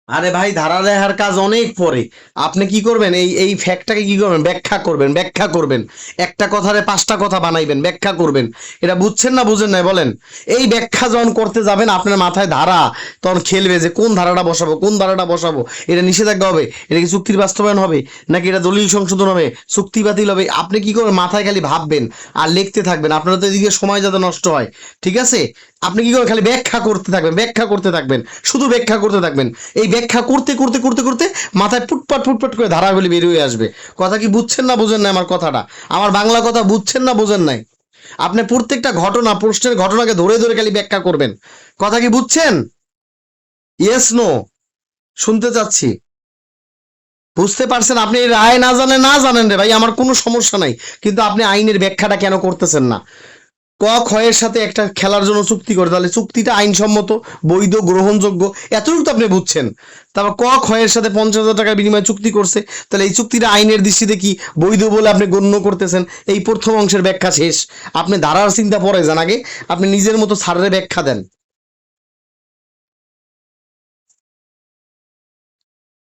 আরে ভাই, ধারা লেখার কাজ অনেক পরে। আপনি কি করবেন? এই এই ফ্যাক্টটাকে কি করবেন? ব্যাখ্যা করবেন, ব্যাখ্যা করবেন। একটা কথারে ৫টা কথা বানাইবেন, ব্যাখ্যা করবেন। এটা বুঝছেন না বুঝেন নাই বলেন? এই ব্যাখ্যা যখন করতে যাবেন আপনার মাথায় ধারা তখন খেলবে যে কোন ধারাটা বসাবো, কোন ধারাটা বসাবো। এটা নিষেধাজ্ঞা হবে, এটা কি চুক্তির বাস্তবায়ন হবে, নাকি এটা দলিল সংশোধন হবে, চুক্তি বাতিল হবে? আপনি কি করবেন? মাথায় খালি ভাববেন আর লিখতে থাকবেন। আপনার তো এদিকে সময় যাতে নষ্ট হয়, ঠিক আছে? আপনি কি করবেন? খালি ব্যাখ্যা করতে থাকবেন, ব্যাখ্যা করতে থাকবেন, শুধু ব্যাখ্যা করতে থাকবেন। এই ব্যাখ্যা করতে করতে করতে করতে মাথায় ফুটপাট ফুটপাট করে ধারাগুলি বেরিয়ে আসবে। কথা কি বুঝছেন না বুঝেন নাই আমার কথাটা? আমার বাংলা কথা বুঝছেন না বুঝেন নাই? আপনি প্রত্যেকটা ঘটনা, প্রশ্নের ঘটনাকে ধরে ধরে খালি ব্যাখ্যা করবেন। কথা কি বুঝছেন? ইয়েস নো শুনতে চাচ্ছি। বুঝতে পারছেন? আপনি রায় না জানেন, না জানেন রে ভাই, আমার কোনো সমস্যা নাই, কিন্তু আপনি আইনের ব্যাখ্যাটা কেন করতেছেন না? ক ক্ষয়ের সাথে একটা খেলার জন্য চুক্তি করে, তাহলে চুক্তিটা আইনসম্মত, বৈধ, গ্রহণযোগ্য, এতটুকু তো আপনি বুঝছেন। তারপর ক ক্ষয়ের সাথে ৳৫০,০০০ বিনিময়ে চুক্তি করছে, তাহলে এই চুক্তিটা আইনের দৃষ্টিতে কি বৈধ বলে আপনি গণ্য করতেছেন। এই প্রথম অংশের ব্যাখ্যা শেষ। আপনি ধারার চিন্তা পরে যান, আগে আপনি নিজের মতো স্যারের ব্যাখ্যা দেন।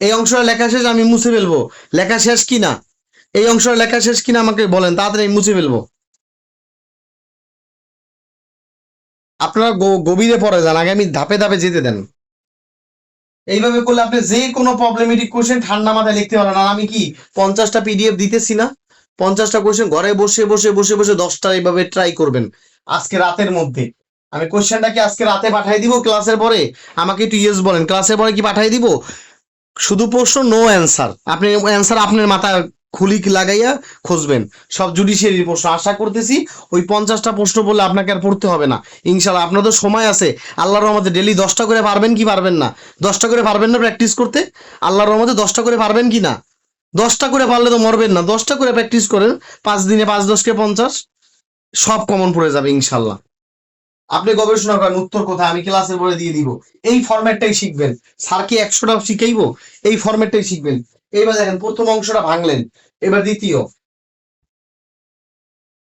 এই অংশটা লেখা শেষ, আমি মুছে ফেলবো। লেখা শেষ কিনা, এই অংশটা লেখা শেষ কিনা আমাকে বলেন, তাড়াতাড়ি আমি মুছে ফেলবো। আপনারা গভীরে পড়ে যান, আগে আমি ধাপে ধাপে যেতে দেন। এইভাবে করলে আপনি যে কোনো প্রবলেমেটিক কোশ্চেন ঠান্ডা মাথায় লিখতে পারেন। আর আমি কি 50টা পিডিএফ দিতেছি না? 50টা কোশ্চেন ঘরে বসে বসে বসে বসে 10টা এইভাবে ট্রাই করবেন আজকে রাতের মধ্যে। আমি কোশ্চেনটা কি আজকে রাতে পাঠিয়ে দিব ক্লাসের পরে? আমাকে একটু ইয়েস বলেন, ক্লাসের পরে কি পাঠিয়ে দিব? শুধু প্রশ্ন, নো অ্যান্সার। আপনি অ্যান্সার আপনার মাথায় খুলি লাগাইয়া খুঁজবেন। সব জুডিশিয়ারির প্রশ্ন আশা করতেছি। ওই 50টা প্রশ্ন বললে আপনাকে আর পড়তে হবে না ইনশাল্লাহ। আপনার তো সময় আছে, আল্লাহর রহমতে ডেলি 10টা করে পারবেন কি পারবেন না? 10টা করে পারবেন না প্র্যাকটিস করতে? আল্লাহর রহমতে 10টা করে পারবেন কি না? 10টা করে পারলে তো মরবেন না। 10টা করে প্র্যাকটিস করেন, 5 দিনে 5 × 10 = 50, সব কমন পড়ে যাবে ইনশাল্লাহ। আপনি গবেষণা করেন উত্তর কোথায়, আমি ক্লাসের পরে দিয়ে দিব। এই ফরম্যাটটাই শিখবেন। স্যার কি 100টা শিখাইবো? এই ফরম্যাটটাই শিখবেন। এইবার দেখেন প্রথম অংশটা ভাঙলেন, এবার দ্বিতীয়।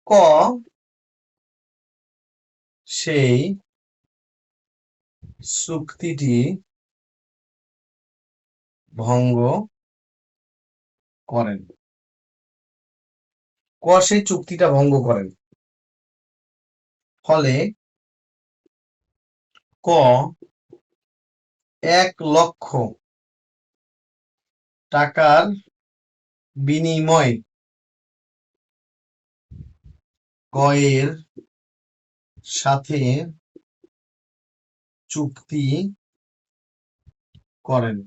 ক সেই চুক্তিটি ভঙ্গ করেন। ক সেই চুক্তিটা ভঙ্গ করেন, ফলে ক 1,00,000 টাকার বিনিময়ে কয়ের সাথে চুক্তি করেন।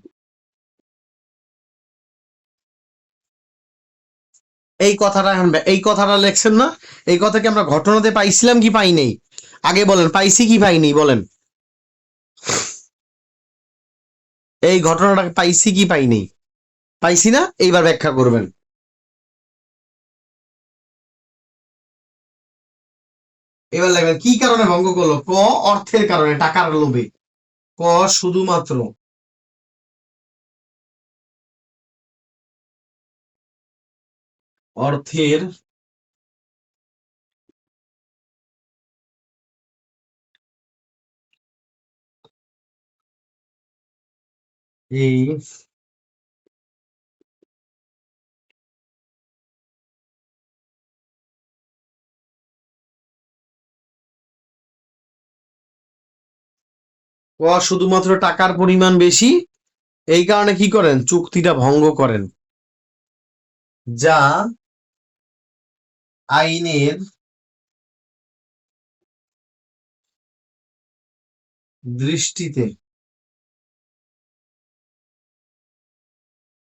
এই কথাটা এই কথাটা লেখছেন না? এই কথা কি আমরা ঘটনাতে পাইছিলাম কি পাই নাই? আগে বলেন, পাইছি কি পাইনি বলেন? এই ঘটনাটা পাইছি কি পাইনি? পাইছি না? এইবার ব্যাখ্যা করবেন। এবার লাগবেন কি কারণে ভঙ্গ করলো? ক অর্থের কারণে, টাকার লোভে। ক শুধুমাত্র অর্থের এই শুধুমাত্র টাকার পরিমাণ বেশি, এই কারণে কি করেন, চুক্তিটা ভঙ্গ করেন, যা আইনের দৃষ্টিতে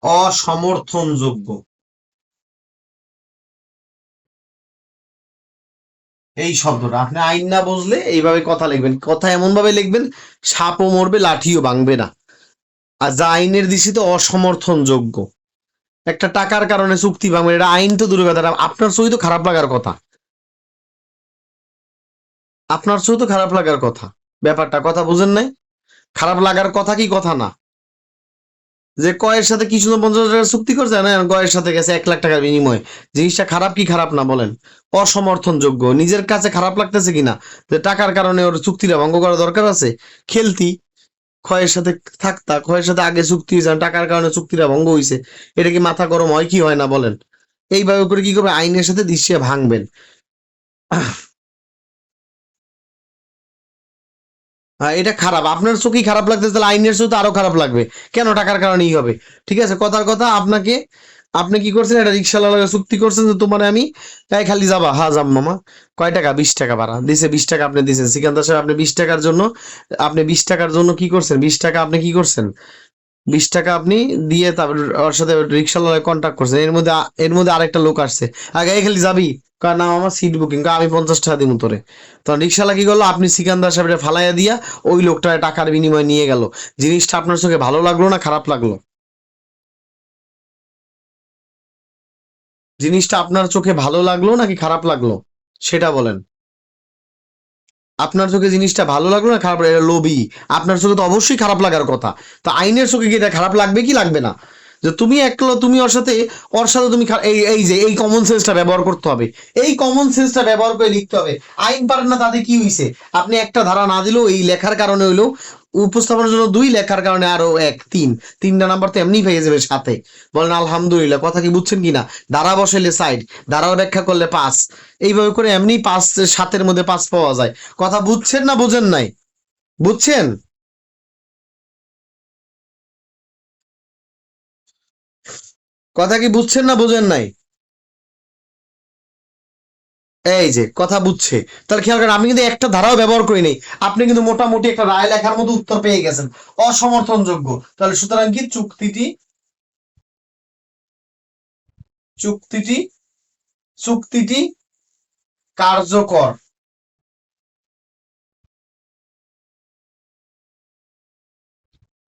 অসমর্থনযোগ্য। এই শব্দটা আপনি আইন না বুঝলে এইভাবে কথা লিখবেন, কথা এমন ভাবে লিখবেন সাপও মরবে লাঠিও ভাঙবে না। আর যা আইনের দৃষ্টিতে অসমর্থনযোগ্য, একটা টাকার কারণে চুক্তি ভাঙবে, এটা আইন তো দূরের কথা, আপনার সহি তো খারাপ লাগার কথা, আপনার সহি তো খারাপ লাগার কথা, ব্যাপারটা কথা বুঝেন নাই? খারাপ লাগার কথা কি কথা না? যে কয়ের সাথে কিছু 50,000 টাকার চুক্তি করছে না, কয়ের সাথে গেছে 1 লাখ টাকার বিনিময়ে, জিনিসটা খারাপ কি খারাপ না বলেন? অসমর্থনযোগ্য, নিজের কাছে খারাপ লাগতেছে কিনা যে টাকার কারণে ওর চুক্তিটা ভঙ্গ করা দরকার আছে? খেলতি ক্ষয়ের সাথে থাকতা, ক্ষয়ের সাথে আগে চুক্তি হয়েছে, টাকার কারণে চুক্তিটা ভঙ্গ হয়েছে, এটা কি মাথা গরম হয় কি হয় না বলেন? এইভাবে করে কি করবে, আইনের সাথে দৃশ্যে ভাঙবেন। হ্যাঁ, এটা খারাপ, আপনার চোখেই খারাপ লাগতেছে, তাহলে আইনের চোখে তো আরো খারাপ লাগবে। কেন? টাকার কারণেই হবে। ঠিক আছে, কথার কথা, আপনাকে আপনি কি করছেন, একটা রিক্সাওয়ালার চুক্তি করছেন যে তোমার আমি তাই খালি যাবা, হ্যাঁ যাব মামা, কয় টাকা, 20 টাকা ভাড়া দিছে, 20 টাকা আপনি দিয়েছেন সিকান্দার সাহেব, আপনি 20 টাকার জন্য, আপনি 20 টাকার জন্য কি করছেন, 20 টাকা আপনি কি করছেন, 20 টাকা আপনি দিয়ে তারপর ওর সাথে রিক্সাওয়ালা কন্ট্যাক্ট করছেন, এর মধ্যে আরেকটা লোক আসছে, আগে খালি যাবি, কার নাম আমার সিট বুকিং, আমি 50 টাকা দিব তোরে। তখন রিক্সাওয়ালা কি করলো, আপনি সিকান্দার সাহেবের ফালাইয়া দিয়া ওই লোকটা টাকার বিনিময়ে নিয়ে গেল। জিনিসটা আপনার চোখে ভালো লাগলো না খারাপ লাগলো? জিনিসটা আপনার চোখে ভালো লাগলো নাকি খারাপ লাগলো সেটা বলেন। আপনার চোখে জিনিসটা ভালো লাগলো না খারাপ, এটা লোভী, আপনার চোখে তো অবশ্যই খারাপ লাগার কথা। তো আইনের চোখে কি এটা খারাপ লাগবে কি লাগবে না? যে তুমি একলো, তুমি ওর সাথে তুমি এই যে এই কমন সেন্সটা ব্যবহার করতে হবে, এই কমন সেন্সটা ব্যবহার করে লিখতে হবে। আইন পারেন না তাতে কি হইছে, আপনি একটা ধারা না দিলেও এই লেখার কারণে হইলো, উপস্থাপনের জন্য 2, লেখার কারণে আরো 1, 3, 3টা নাম্বার তো এমনি পেয়ে যাবে সাথে। বলেন আলহামদুলিল্লাহ, কথা কি বুঝছেন কিনা? ধারা বসাইলে সাইড, ধারার ব্যাখ্যা করলে 5, এইভাবে করে এমনি 5, 7-এর মধ্যে 5 পাওয়া যায়। কথা বুঝছেন না বুঝেন নাই? বুঝছেন? কথা কি বুঝছেন না বুঝেন নাই? এই যে কথা বুঝছে, তাহলে খেয়াল করেন, আমি কিন্তু একটা ধারাও ব্যবহার করি নাই, আপনি কিন্তু মোটামুটি একটা রায় লেখার মতো উত্তর পেয়ে গেছেন, অসমর্থনযোগ্য। তাহলে সুতরাং কি চুক্তিটি, চুক্তিটি চুক্তিটি কার্যকর।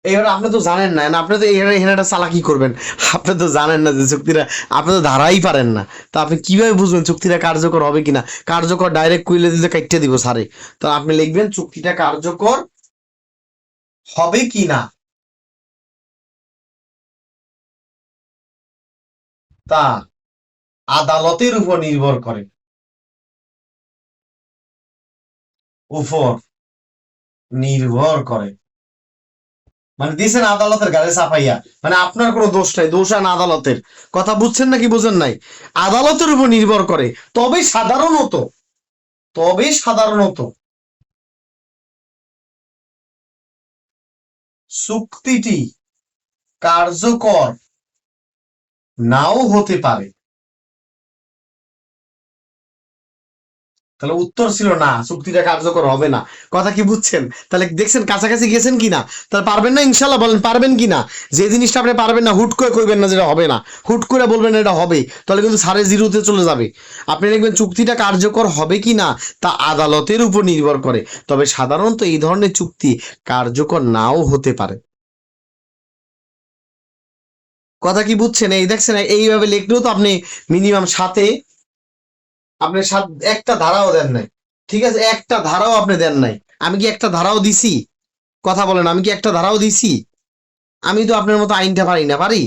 এবার আপনি তো জানেন না, আপনি তো এখানে এখানে একটা চালাকি করবেন, আপনি তো জানেন না যে চুক্তিটা, আপনি তো ধারাই পারেন না, তো আপনি কিভাবে বুঝবেন চুক্তিটা কার্যকর হবে কিনা? কার্যকর ডাইরেক্ট কইলে দিতে কাইটে দিব সারে। তো আপনি লিখবেন চুক্তিটা কার্যকর হবে কিনা তা আদালতের উপর নির্ভর করে, উপর নির্ভর করে। মানে দিয়েছেন আদালতের গাড়ি চাপাইয়া, মানে আপনার কোনো দোষ নাই, দোষ আন আদালতের। কথা বুঝছেন নাকি বুঝেন নাই? আদালতের উপর নির্ভর করে। তবে সাধারণত, তবে সাধারণত চুক্তিটি কার্যকর নাও হতে পারে। তাহলে উত্তর ছিল না, চুক্তিটা কার্যকর হবে না। কথা কি বুঝছেন? তাহলে দেখছেন কাছাকাছি গেছেন কিনা? তাহলে পারবেন না ইনশাল্লাহ, বলেন পারবেন কিনা? যে জিনিসটা আপনি পারবেন না হুট করে কইবেন না যেটা হবে না, হুট করে বলবেন এটা হবে, তাহলে কিন্তু 0.5-তে চলে যাবে। আপনি দেখবেন চুক্তিটা কার্যকর হবে কিনা তা আদালতের উপর নির্ভর করে, তবে সাধারণত এই ধরনের চুক্তি কার্যকর নাও হতে পারে। কথা কি বুঝছেন? এই দেখছেন এইভাবে লিখলেও তো আপনি মিনিমাম 7-এ, আপনি 7, একটা ধারাও দেন নাই। ঠিক আছে, একটা ধারাও আপনি দেন নাই। আমি কি একটা ধারাও দিছি? কথা বলেন, আমি কি একটা ধারাও দিছি? আমি তো আপনার মতো আইনটা পারি না, পারি?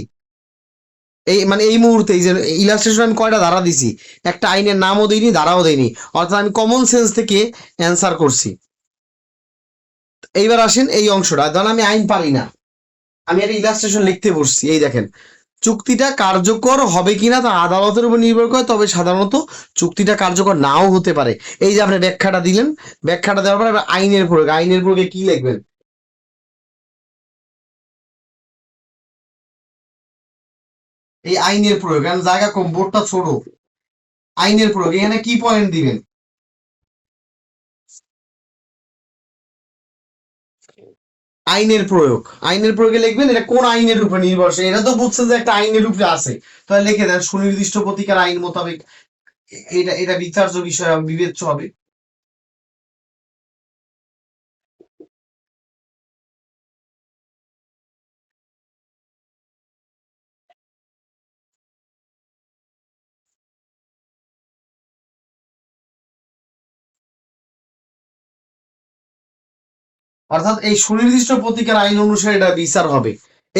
এই মানে এই মুহূর্তে এই যে ইলাস্ট্রেশন আমি কয়টা ধারা দিছি, একটা আইনের নামও দিইনি, ধারাও দেইনি, অর্থাৎ আমি কমন সেন্স থেকে অ্যান্সার করছি। এইবার আসেন এই অংশটা, ধরেন আমি আইন পারি না, আমি একটা ইলাস্ট্রেশন লিখতে বসছি, এই দেখেন চুক্তিটা কার্যকর হবে কিনা তা আদালতের উপর নির্ভর করে, তবে সাধারণত চুক্তিটা কার্যকর নাও হতে পারে। এই যে আপনি ব্যাখ্যাটা দিলেন, ব্যাখ্যাটা দেওয়ার পর এবার আইনের প্রয়োগ, আইনের প্রয়োগে কি লিখবেন? এই আইনের প্রয়োগ, কারণ জায়গা কম, বোর্ডটা ছোট। আইনের প্রয়োগ এখানে কি পয়েন্ট দিবেন? আইনের প্রয়োগ, আইনের প্রয়োগে লিখবেন এটা কোন আইনের উপর নির্ভরশীল, এটা তো বুঝছেন যে একটা আইনের উপরে আছে, তাহলে লিখে দেন সুনির্দিষ্ট প্রতিকার আইন মোতাবেক এটা এটা বিচার্য বিষয় হবে, বিবেচ্য হবে। অর্থাৎ এই সুনির্দিষ্ট প্রতিকার আইন অনুসারে এটা বিচার হবে,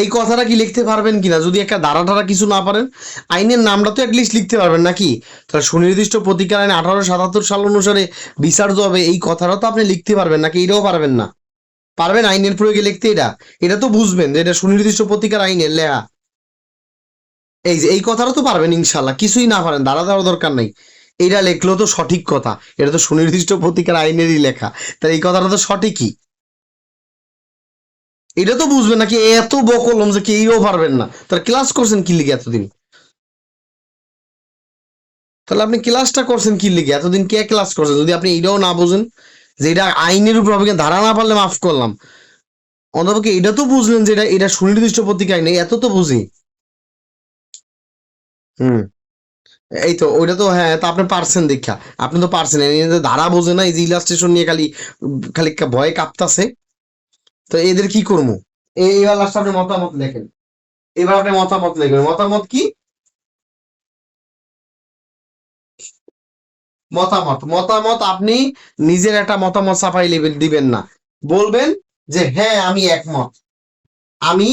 এই কথাটা কি লিখতে পারবেন কিনা? যদি একটা ধারা টারা কিছু না পারেন, আইনের নামটা তো অ্যাটলিস্ট লিখতে পারবেন নাকি? তাহলে সুনির্দিষ্ট প্রতিকার আইন 1877 সাল অনুসারে বিচার্য হবে, এই কথাটা তো আপনি লিখতে পারবেন নাকি? এটাও পারবেন না? পারবেন আইনের প্রয়োগে লিখতে? এটা এটা তো বুঝবেন যে এটা সুনির্দিষ্ট প্রতিকার আইনের লেখা। এই যে এই কথাটা তো পারবেন ইনশাল্লাহ, কিছুই না পারেন ধারা দেওয়ার দরকার নাই, এটা লেখলেও তো সঠিক কথা, এটা তো সুনির্দিষ্ট প্রতিকার আইনেরই লেখা, তাহলে এই কথাটা তো সঠিকই। এটা তো বুঝবেন নাকি? এত বকলম যে কেউ পারবেন না, তাহলে ক্লাস করছেন কি লিগে এতদিন? তাহলে আপনি ক্লাসটা করছেন কি লিগে এতদিন? কে ক্লাস করছেন যদি আপনি এইটাও না বুঝেন যে এটা আইনের উপর হবে? ধারা না পারলে মাফ করলাম, অন্তপক্ষে এটা তো বুঝলেন যে এটা এটা সুনির্দিষ্ট প্রতিকার আইন, এত তো বুঝি। হুম, এই তো ওইটা তো, হ্যাঁ, তা আপনি পারছেন দেখা, আপনি তো পারছেন, এই যে ধারা বোঝে না, এই যে ইলাস্ট্রেশন নিয়ে খালি খালি ভয়ে কাঁপতাছে, তো এদের কি করবো? এইবার লাস্ট আপনি মতামত লেখেন, এবার আপনি মতামত লিখবেন, মতামত কি? মতামত, মতামত আপনি নিজের একটা মতামত ছাপাই দিবেন না, বলবেন যে হ্যাঁ আমি একমত, আমি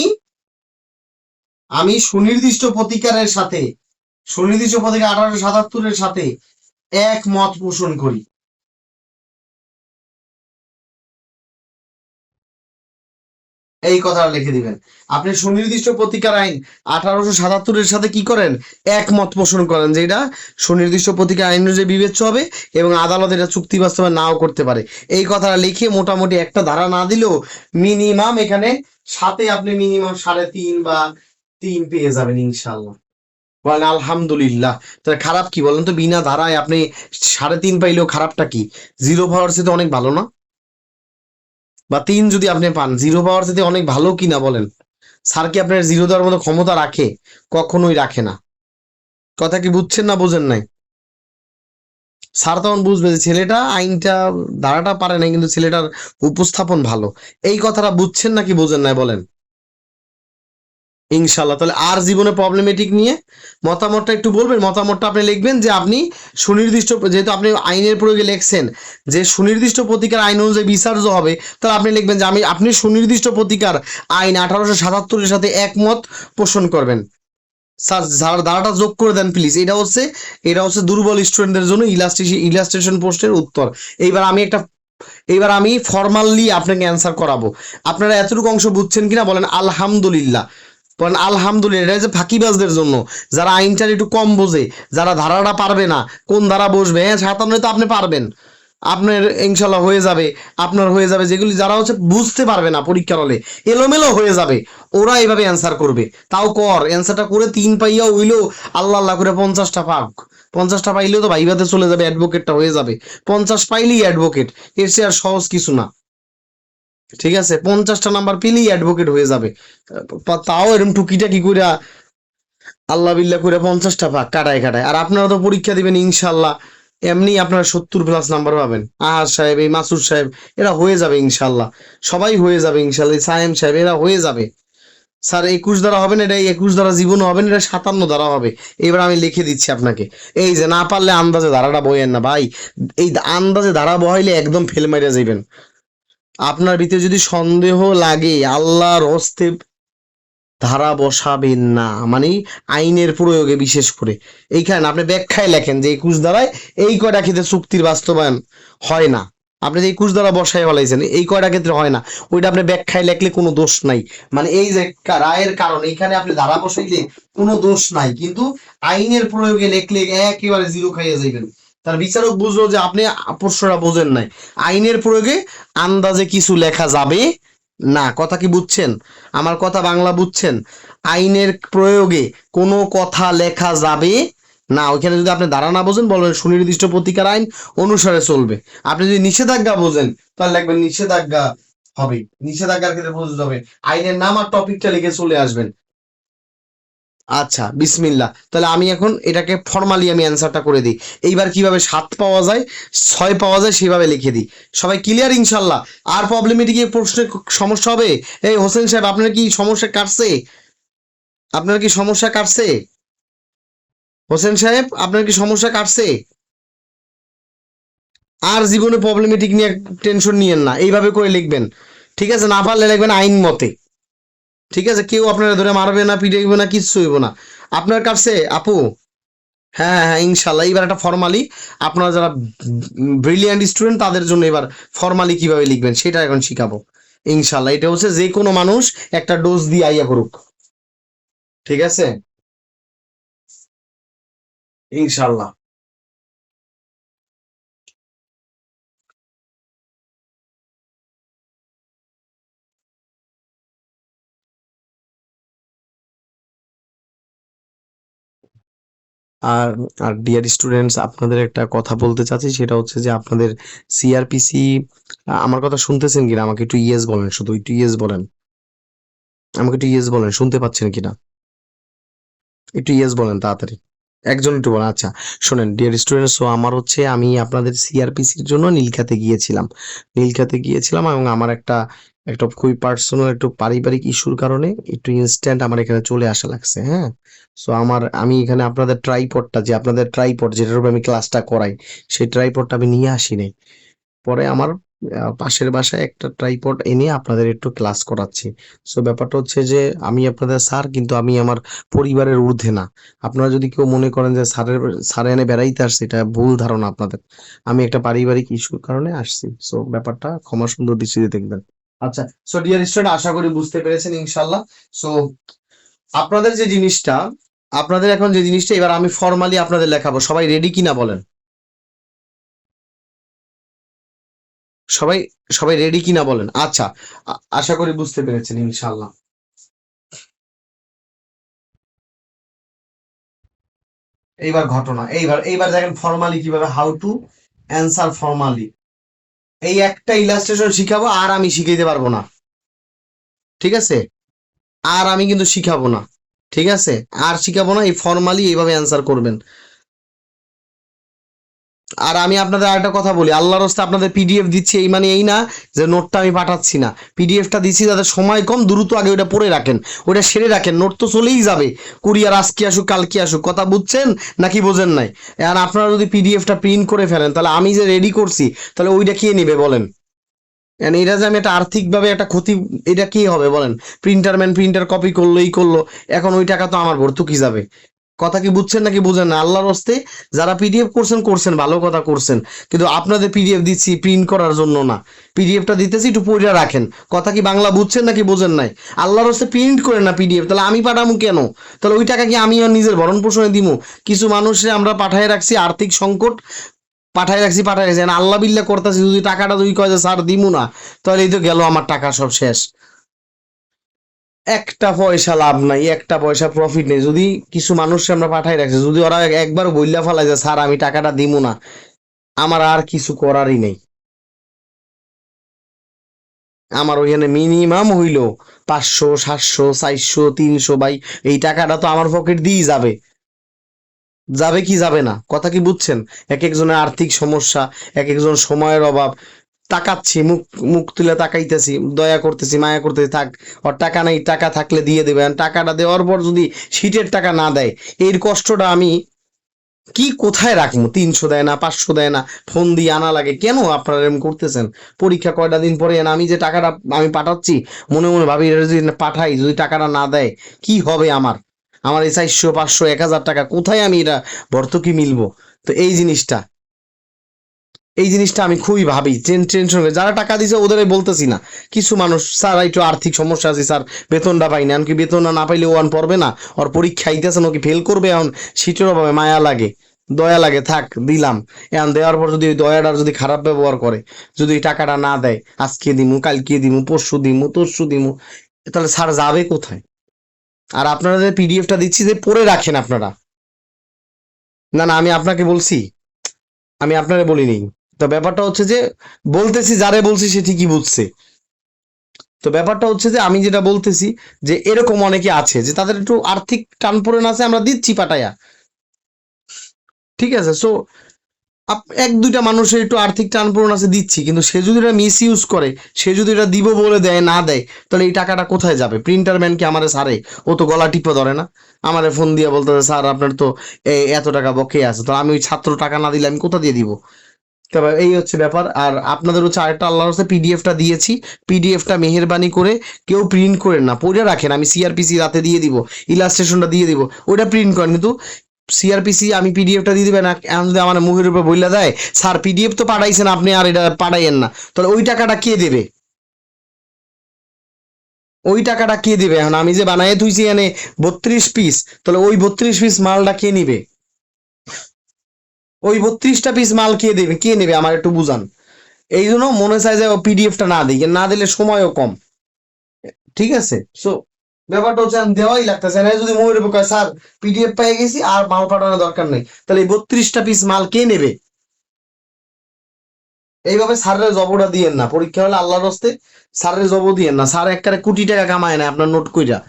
আমি সুনির্দিষ্ট প্রতিকারের সাথে, সুনির্দিষ্ট প্রতিকার 1877-এর সাথে একমত পোষণ করি। এই কথাটা লিখে দিবেন, আপনি সুনির্দিষ্ট প্রতিকার আইন 1877-এর সাথে কি করেন? একমত পোষণ করেন যে এটা সুনির্দিষ্ট প্রতিকার আইন অনুযায়ী বিবেচ্য হবে এবং আদালত এটা চুক্তি বাস্তবায়ন নাও করতে পারে। এই কথাটা লিখে মোটামুটি একটা ধারা না দিলেও মিনিমাম এখানে সাথে আপনি মিনিমাম 3.5 বা 3 পেয়ে যাবেন ইনশাল্লাহ। বলেন আলহামদুলিল্লাহ। তাহলে খারাপ কি বলেন তো? বিনা ধারায় আপনি 3.5 পাইলেও খারাপটা কি? জিরো পাওয়ার চেয়ে অনেক ভালো না? বা 3 যদি আপনি পান, জিরো পাওয়ার চেয়ে অনেক ভালো কিনা বলেন? স্যার কি আপনার জিরো দেওয়ার মতো ক্ষমতা রাখে? কখনোই রাখে না। কথা কি বুঝছেন না বোঝেন নাই? স্যার তখন বুঝবে যে ছেলেটা আইনটা ধারাটা পারে না, কিন্তু ছেলেটার উপস্থাপন ভালো। এই কথাটা বুঝছেন নাকি বোঝেন নাই বলেন? ইনশাল্লাহ। তাহলে আর জীবনে প্রবলেমেটিক নিয়ে মতামতটা একটু বলবেন, মতামতটা আপনি লিখবেন যে আপনি সুনির্দিষ্ট, যেহেতু আপনি আইনের প্রয়োগে লিখছেন যে সুনির্দিষ্ট প্রতিকার আইন অনুযায়ী বিচার্য হবে, তাহলে আপনি লিখবেন যে আপনি সুনির্দিষ্ট প্রতিকার আইন 1877-এর সাথে একমত পোষণ করবেন। স্যার স্যার ধারাটা যোগ করে দেন প্লিজ। এটা হচ্ছে দুর্বল স্টুডেন্টদের জন্য ইলাস্ট্রেশন পোস্টের উত্তর। এইবার আমি একটা এইবার আমি ফর্মালি আপনাকে অ্যান্সার করাবো। আপনারা এতটুকু অংশ বুঝছেন কিনা বলেন আলহামদুলিল্লাহ। বলেন আলহামদুলিল্লাহ। এটা হচ্ছে ফাঁকিবাজদের জন্য, যারা আইনটার একটু কম বোঝে, যারা ধারাটা পারবে না, কোন ধারা বসবে। হ্যাঁ, 57 তো আপনি পারবেন, আপনার ইনশাল্লাহ হয়ে যাবে, আপনার হয়ে যাবে। যেগুলি যারা হচ্ছে বুঝতে পারবে না পরীক্ষার হলে, এলোমেলো হয়ে যাবে, ওরা এইভাবে অ্যান্সার করবে। তাও কর অ্যান্সারটা করে 3 পাইয়া হইলেও আল্লাহ আল্লাহ করে 50টা পাক, 50টা পাইলেও তো ভাইভাতে চলে যাবে, অ্যাডভোকেটটা হয়ে যাবে। 50 পাইলেই অ্যাডভোকেট, এর চেয়ে আর সহজ কিছু না। ঠিক আছে, 50টা নাম্বার পেলেই অ্যাডভোকেট হয়ে যাবে। তাও এরকম টুকিটাকি করে আল্লাহ বিল্লাহ করে 50টা পাক কাটায় কাটায়। আর আপনারা তো পরীক্ষা দিবেন ইনশাল্লাহ, এমনি আপনারা 70+ নাম্বার পাবেন। আহাজ সাহেব, এই মাসুদ সাহেব, এরা হয়ে যাবে ইনশাল্লাহ, সবাই হয়ে যাবে ইনশাল্লাহ। সায়েম সাহেব, এরা হয়ে যাবে। স্যার 21 দ্বারা হবে না, এটা 21 দ্বারা জীবনও হবে না, এটা 57 দ্বারা হবে। এবার আমি লিখে দিচ্ছি আপনাকে, এই যে না পারলে আন্দাজে ধারাটা বইয়েন না ভাই, এই আন্দাজে ধারা বহাইলে একদম ফেল মারিয়া যাইবেন। আপনার ভিতরে যদি সন্দেহ লাগে, আল্লাহর হস্তে ধারা বসাবেন না, মানে আইনের প্রয়োগে বিশেষ করে এইখানে আপনি ব্যাখ্যায় লেখেন যে 21 ধারায় এই কয়টা ক্ষেত্রে চুক্তির বাস্তবায়ন হয় না। আপনি যে 21 ধারা বসায় বলাইছেন এই কয়টা ক্ষেত্রে হয় না, ওইটা আপনি ব্যাখ্যায় লেখলে কোনো দোষ নাই। মানে এই যে রায়ের কারণ এইখানে আপনি ধারা বসাইলে কোনো দোষ নাই, কিন্তু আইনের প্রয়োগে লেখলে একেবারে জিরো খাইয়া যাইবেন। তার বিচারক বুঝলো যে আপনি প্রশ্নটা বোঝেন নাই। আইনের প্রয়োগে আন্দাজে কিছু লেখা যাবে না। কথা কি বুঝছেন? আমার কথা বাংলা বুঝছেন? আইনের প্রয়োগে কোনো কথা লেখা যাবে না। ওইখানে যদি আপনি ধারা না বোঝেন বলবেন সুনির্দিষ্ট প্রতিকার আইন অনুসারে চলবে। আপনি যদি নিষেধাজ্ঞা বোঝেন তাহলে লিখবেন নিষেধাজ্ঞা হবে, নিষেধাজ্ঞার ক্ষেত্রে প্রযোজ্য হবে। আইনের নাম আর টপিকটা লিখে চলে আসবেন। আচ্ছা বিসমিল্লাহ, তাহলে আমি এখন এটাকে ফর্মালি আমি অ্যান্সারটা করে দিই। এইবার কিভাবে 7 পাওয়া যায় 6 পাওয়া যায় সেভাবে লিখে দিই। সবাই ক্লিয়ার ইনশাল্লাহ? আর প্রবলেমেটিক প্রশ্নে সমস্যা হবে? এই হোসেন সাহেব আপনার কি সমস্যা কাটছে? আপনার কি সমস্যা কাটছে? হোসেন সাহেব আপনার কি সমস্যা কাটছে? আর জীবনে প্রবলেমেটিক নিয়ে টেনশন নিয়েন না, এইভাবে করে লিখবেন। ঠিক আছে? না পারলে লিখবেন আইন মতে। ঠিক আছে? কেউ আপনারা ধরে মারবে না, পিটাইবে না, কিচ্ছু হইব না। আপনার কাছে আপু? হ্যাঁ হ্যাঁ ইনশাল্লাহ। এইবার একটা ফর্মালি আপনারা যারা ব্রিলিয়ান্ট স্টুডেন্ট তাদের জন্য এবার ফর্মালি কিভাবে লিখবেন সেটা এখন শিখাবো ইনশাল্লাহ। এটা হচ্ছে যে কোনো মানুষ একটা ডোজ দিয়ে আইয়া করুক। ঠিক আছে? ইনশাল্লাহ। আর আর ডিয়ার স্টুডেন্টস আপনাদের একটা কথা বলতে চাচ্ছি, সেটা হচ্ছে যে আপনাদের সিআরপিসি, আমার কথা শুনতেছেন কিনা আমাকে একটু ইয়েস বলেন, শুধু একটু ইয়েস বলেন, আমাকে একটু ইয়েস বলেন, শুনতে পাচ্ছেন কিনা একটু ইয়েস বলেন তাড়াতাড়ি। একজন একটু বলেন। আচ্ছা শোনেন ডিয়ার স্টুডেন্টস, সো আমার হচ্ছে আমি আপনাদের সিআরপিসির জন্য নীলখাতে গিয়েছিলাম। নীলখাতে গিয়েছিলাম এবং আমার একটা একটা খুবই পার্সোনাল একটু পারিবারিক ইস্যুর কারণে একটু ইনস্ট্যান্ট আমার এখানে চলে আসা লাগছে। হ্যাঁ, সো আমি এখানে আপনাদের ট্রাইপডটা, যে আপনাদের ট্রাইপড যেটার উপর আমি ক্লাসটা করাই, সেই ট্রাইপডটা আমি নিয়ে আসি নাই। পরে আমার পাশের বাসায় একটা ট্রাইপড এনে আপনাদের একটু ক্লাস করাচ্ছি। সো ব্যাপারটা হচ্ছে যে আমি আপনাদের স্যার, কিন্তু আমি আমার পরিবারের ঊর্ধ্বে না। আপনারা যদি কেউ মনে করেন যে স্যার এনে বেড়াইতে আসছে, এটা ভুল ধারণা আপনাদের। আমি একটা পারিবারিক ইস্যুর কারণে আসছি। সো ব্যাপারটা ক্ষমা সুন্দর দৃষ্টিতে দেখবেন। আচ্ছা, সো ডিয়ার স্টুডেন্ট আশা করি বুঝতে পেরেছেন ইনশাল্লাহ। সো আপনাদের যে জিনিসটা, আপনাদের এখন যে জিনিসটা এবার আমি ফর্মালি আপনাদের লেখাবো, সবাই রেডি কিনা বলেন? সবাই সবাই রেডি কিনা বলেন? আচ্ছা, আশা করি বুঝতে পেরেছেন ইনশাল্লাহ। এইবার ঘটনা, এইবার দেখেন ফর্মালি কিভাবে, হাউ টু অ্যান্সার ফর্মালি। এই একটা ইলাস্ট্রেশন শিখাবো আর আমি শিখাইতে পারবো না। ঠিক আছে? আর আমি কিন্তু শিখাবো না। ঠিক আছে? আর শিখাবো না, এই ফর্মালি এইভাবে অ্যান্সার করবেন। আর আমি আপনাদের আরেকটা কথা বলি, আল্লাহর রাস্তায় আপনাদের পিডিএফ দিচ্ছি এই মানে এই না যে নোটটা আমি পাঠাচ্ছি না। পিডিএফটা দিচ্ছি যাদের সময় কম, দ্রুত আগে ওটা পড়ে রাখেন, ওটা সেরে রাখেন, নোট তো চলেই যাবে। কুরিয়ার আজকে আসুক কালকে আসুক, কথা বুঝছেন নাকি বোঝেন নাই? আর আপনারা যদি পিডিএফটা প্রিন্ট করে ফেলেন তাহলে আমি যে রেডি করছি তাহলে ওইটা কে নেবে বলেন? এটা যে আমি একটা আর্থিকভাবে একটা ক্ষতি, এটা কি হবে বলেন? প্রিন্টার কপি করলো এই করলো, এখন ওই টাকা তো আমার ভর্তুকি যাবে। কথা কি বুঝছেন নাকি বুঝেন না? আল্লাহর হস্তে যারা পিডিএফ করছেন করছেন, ভালো কথা করছেন, কিন্তু আপনাদের পিডিএফ দিচ্ছি প্রিন্ট করার জন্য না। পিডিএফটা দিতেছি একটু পড়ে রাখেন। কথা কি বাংলা বুঝছেন নাকি বুঝেন নাই? আল্লাহর হস্তে প্রিন্ট করে না পিডিএফ, তাহলে আমি পাঠামু কেন? তাহলে ওই টাকা কি আমি আর নিজের ভরণ পোষণে দিমু? কিছু মানুষে আমরা পাঠায় রাখছি, আর্থিক সংকট, পাঠায় রাখছি আল্লাহ বিল্লাহ করতেছি, যদি টাকাটা যদি কয় যে স্যার দিমু না, তাহলে এই তো গেল আমার টাকা সব শেষ। একটা পয়সা লাভ নাই, একটা পয়সা প্রফিট নেই। যদি কিছু মানুষ আমরা পাঠাই রাখছি, যদি ওরা একবার বইলা ফেলায় যে স্যার আমি টাকাটা দিব না, আমার আর কিছু করারই নেই। আমার ওইখানে মিনিমাম হইল 500 700 400 300, ভাই এই টাকাটা তো আমার পকেট দিয়েই যাবে। যাবে কি যাবে না? কথা কি বুঝছেন? এক একজনের আর্থিক সমস্যা, এক একজন সময়ের অভাব, তাকাচ্ছি, মুখ মুখ তুলে তাকাইতেছি, দয়া করতেছি, মায়া করতেছি, থাক ওর টাকা নেই, টাকা থাকলে দিয়ে দেবে। আর টাকাটা দেওয়ার পর যদি সিটের টাকা না দেয়, এর কষ্টটা আমি কি কোথায় রাখবো? 300 দেয় না, 500 দেয় না, ফোন দিয়ে আনা লাগে। কেন আপনারা এরকম করতেছেন? পরীক্ষা কয়টা দিন পরে আমি যে টাকাটা আমি পাঠাচ্ছি, মনে মনে ভাবি এটা যদি পাঠাই, যদি টাকাটা না দেয় কি হবে আমার? আমার এই 400, 500, 1000 টাকা কোথায় আমি এটা ভর্তুকি মিলবো? তো এই জিনিসটা আমি খুবই ভাবি, টেনশন হয়ে। যারা টাকা দিছে ওদের বলতেছি না, কিছু মানুষ, স্যার একটু আর্থিক সমস্যা আছে স্যার, বেতনটা পাই না, এমনকি বেতন না পাইলে ওয়ান পড়বে না, ওর পরীক্ষা আইতেছে নাকি ফেল করবে, এখন সিটেরও পাবে, মায়া লাগে, দয়া লাগে, থাক দিলাম। এখন দেওয়ার পর যদি ওই দয়াটার যদি খারাপ ব্যবহার করে, যদি ওই টাকাটা না দেয়, আজকে দিমু, কালকে দিমু, পরশু দিমু, তরশু দিমু, তাহলে স্যার যাবে কোথায়? আর আপনারা যে পিডিএফটা দিচ্ছি যে পড়ে রাখেন আপনারা, না না আমি আপনাকে বলছি, আমি আপনারে বলিনি। তো ব্যাপারটা হচ্ছে যে বলতেছি, যারে বলছি সে ঠিকই বুঝছে। তো ব্যাপারটা হচ্ছে যে আমি যেটা বলতেছি, যে এরকম অনেকে আছে যে তাদের একটু আর্থিক টানপোড়েন আছে, আমরা দিচ্ছি পাঠাইয়া, ঠিক আছে। সো এক দুইটা মানুষের একটু আর্থিক টানপোড়েন আছে, দিচ্ছি, কিন্তু সে যদি এটা মিস ইউজ করে, সে যদি এটা দিব বলে দেয়, না দেয়, তাহলে এই টাকাটা কোথায় যাবে? প্রিন্টার ম্যান কি আমারে সারে? ও তো গলা টিপে ধরে না, আমারে ফোন দিয়ে বলতে, স্যার আপনার তো এত টাকা বকেয়া আছে, তো আমি ওই ছাত্র টাকা না দিলে আমি কোথা দিয়ে দিব? তবে এই হচ্ছে ব্যাপার। আর আপনাদের হচ্ছে আরেকটা, আল্লাহর হচ্ছে পিডিএফটা দিয়েছি, পিডিএফটা মেহেরবানি করে কেউ প্রিন্ট করেন না, পড়ে রাখেন, আমি সিআরপিসি রাতে দিয়ে দিব, ইলাস্ট্রেশনটা দিয়ে দিব, ওইটা প্রিন্ট করেন, কিন্তু সিআরপিসি আমি পিডিএফটা দিয়ে দিবেন। এখন যদি আমার মুখের উপর বইলা দেয়, স্যার পিডিএফ তো পাঠাইছেন আপনি, আর এটা পাঠাইয়েন না, তাহলে ওই টাকাটা কে দেবে? ওই টাকাটা কে দেবে? এখন আমি যে বানাই থুইছি এনে 32 পিস, তাহলে ওই 32 পিস মালটা কে নিবে? ওই 32টা পিস মাল কে দেবে, কে নেবে আমার একটু বুঝান। এই জন্য মনে চায় যে পিডিএফটা না দিই, না দিলে সময়ও কম, ঠিক আছে। সো ব্যাপারটা হচ্ছে আমি দেওয়াই লাগতেছে না, যদি মনে কয় স্যার পিডিএফ পেয়ে গেছি আর মাল পাঠানোর দরকার নেই, তাহলে এই 32টা পিস মাল কে নেবে? এইভাবে স্যারের জবটা দিয়েন না, পরীক্ষা হলে আল্লাহর হস্তে স্যারের জব দিয়েন না। স্যার একবারে কোটি টাকা কামায় না আপনার নোট কইরা,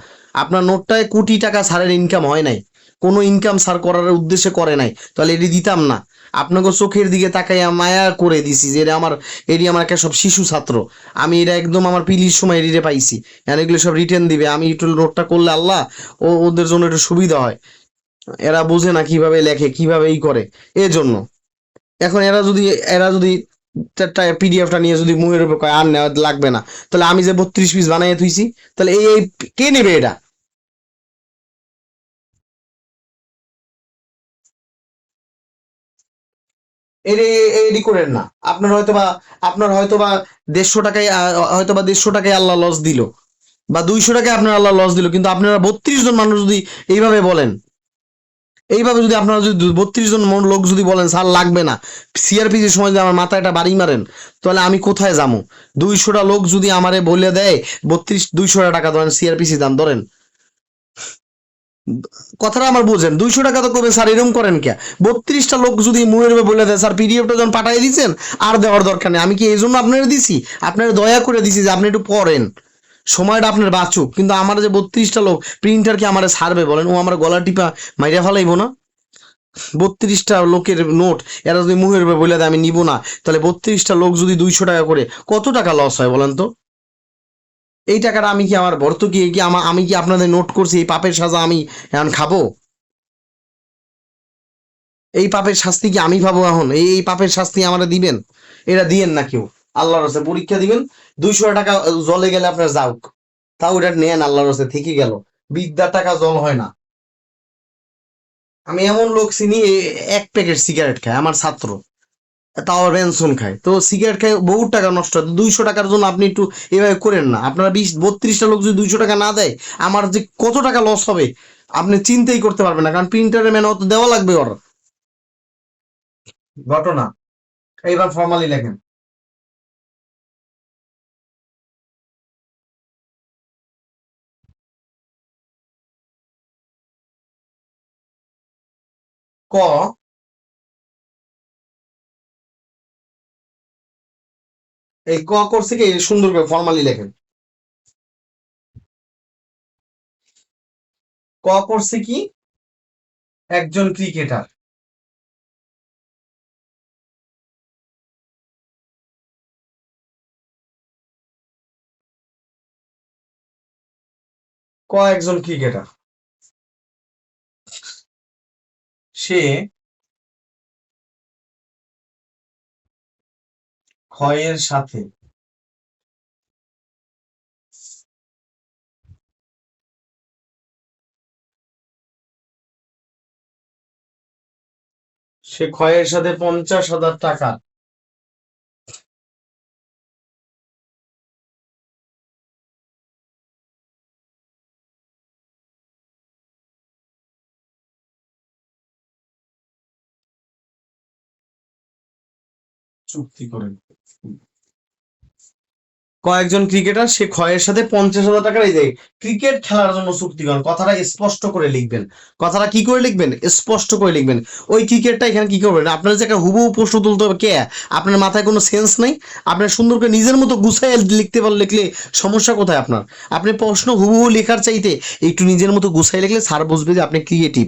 আপনার নোটটায় কোটি টাকা স্যারের ইনকাম হয় নাই, কোনো ইনকাম স্যার করার উদ্দেশ্যে করে নাই, তাহলে এটি দিতাম না। আপনাকে চোখের দিকে তাকাইয়া মায়া করে দিছি যে এটা আমার, এটি আমার একটা সব শিশু ছাত্র, আমি এটা একদম আমার পিলির সময় এটিতে পাইছি, এখন এগুলো সব রিটার্ন দিবে, আমি একটু নোটটা করলে আল্লাহ ওদের জন্য একটু সুবিধা হয়। এরা বোঝে না কিভাবে লেখে, কিভাবে ই করে, এজন্য। এখন এরা যদি পিডিএফটা নিয়ে যদি মুখের উপর কয় আর নেওয়া লাগবে না, তাহলে আমি যে 32 পিস বানাই থুইছি, তাহলে এই কে নেবে এটা? এডি করেন না। আপনার হয়তো বা 150 টাকায়, হয়তো বা 150 টাকায় আল্লাহ লস দিল, বা 200 টাকায় আপনার আল্লাহ লস দিল, কিন্তু আপনারা 32 জন মানুষ যদি এইভাবে বলেন, এইভাবে যদি আপনারা যদি 32 জন লোক যদি বলেন স্যার লাগবে না, সিআরপিসির সময় যদি আমার মাথায় একটা বাড়ি মারেন, তাহলে আমি কোথায় যাবো? 200টা লোক যদি আমারে বলে দেয় 200 টাকা ধরেন সিআরপিসি দাম ধরেন, কথাটা আমার বোঝেন, 200 টাকা তো করবে স্যার, এরকম করেন কে? 32টা লোক যদি মুখের উপরে বলে দেয় স্যার পিডিএফটা যখন পাঠিয়ে দিচ্ছেন আর দেওয়ার দরকার নেই, আমি কি এই জন্য আপনারা দিছি? আপনারা দয়া করে দিছি যে আপনি একটু পড়েন, সময়টা আপনার বাঁচুক, কিন্তু আমার যে 32টা লোক, প্রিন্টার কি আমার ছাড়বে বলেন? ও আমার গলা টিপা মাইরা ফেলাইবো না? 32টা লোকের নোট, এরা যদি মুখের উপরে বলে দেয় আমি নিব না, তাহলে 32টা লোক যদি 200 টাকা করে, কত টাকা লস হয় বলেন তো? এই টাকাটা আমি কি আমার ভর্তুকি কি আমি কি আপনাদের নোট করছি, এই পাপের সাজা আমি এখন খাবো? এই পাপের শাস্তি কি আমি পাবো এখন? এই পাপের শাস্তি আমরা দিবেন? এটা দিয়েন না কেউ। আল্লাহর হস্তে পরীক্ষা দিবেন, 200 টাকা জলে গেলে আপনার যাওক, তাও এটা নেন, আল্লাহর হস্তে থেকে গেল। বিদ্যার টাকা জল হয় না। আমি এমন লোক চিনি, 1 প্যাকেট সিগারেট খায় আমার ছাত্র, তাও আবার বেনসন খায়, তো সিগারেট খায় বহুত টাকা নষ্ট হয়। 200 টাকার জন্য আপনি একটু এভাবে করেন না। আপনারা 32টা লোক যদি 200 টাকা না দেয়, আমার যে কত টাকা লস হবে আপনি চিন্তাই করতে পারবেন না, কারণ প্রিন্টারের মেন অত দেওয়া লাগবে ওর। ঘটনা, এইবার ফর্মালি লেখেন। ক, এই ক করছে কি, সুন্দর করে ফর্মালি লেখেন। ক করছে কি, একজন ক্রিকেটার। একজন ক্রিকেটার, সে ক্ষয়ের সাথে সে ক্ষয়ের সাথে 50,000 টাকা চুক্তি করেন। কয়েকজন ক্রিকেটার সে ক্ষয়ের সাথে 50,000 টাকার এই যে ক্রিকেট খেলার জন্য চুক্তি করেন। কথাটা স্পষ্ট করে লিখবেন। কথাটা কি করে লিখবেন? স্পষ্ট করে লিখবেন। ওই ক্রিকেটটা এখানে কি করবেন? আপনার যে একটা হুবহু প্রশ্ন তুলতে হবে, কে? আপনার মাথায় কোনো সেন্স নাই? আপনার সুন্দর করে নিজের মতো গুছায় লিখতে পারলে লিখলে সমস্যা কোথায় আপনার? আপনি প্রশ্ন হুবহু লেখার চাইতে একটু নিজের মতো গুছাই লিখলে স্যার বুঝবে যে আপনি ক্রিয়েটিভ।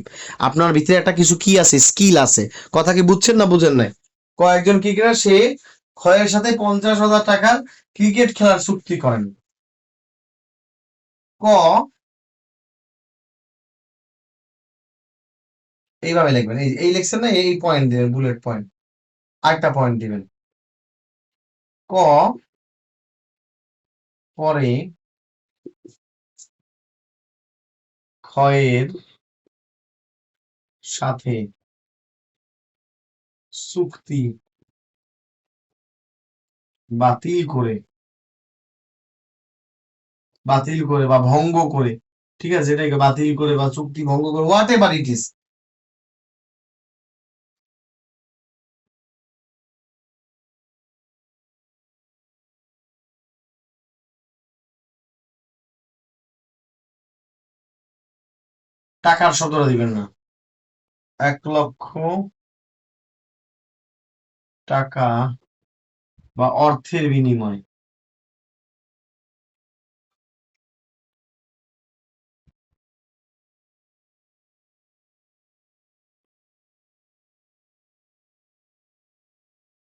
আপনার ভিতরে একটা কিছু কি আছে, স্কিল আছে। কথা কি বুঝছেন না বুঝেন নাই? কয়েকজন ক্রিকেটার সে ক্ষয়ের সাথে 50,000 টাকার ক্রিকেট খেলার চুক্তি করেন। ক এইভাবে লিখবেন। এই লিখছেন না, এই পয়েন্ট দিবেন, বুলেট পয়েন্ট। আরেকটা পয়েন্ট দিবেন। ক পরে ক্ষয়ের সাথে চুক্তি বাতিল করে বা ভঙ্গ করে, ঠিক আছে, এটাকে বাতিল করে বা চুক্তি ভঙ্গ করে, হোয়াট এভার ইট ইজ, টাকার শতরা দিবেন না। 1,00,000 টাকা বা অর্থের বিনিময়।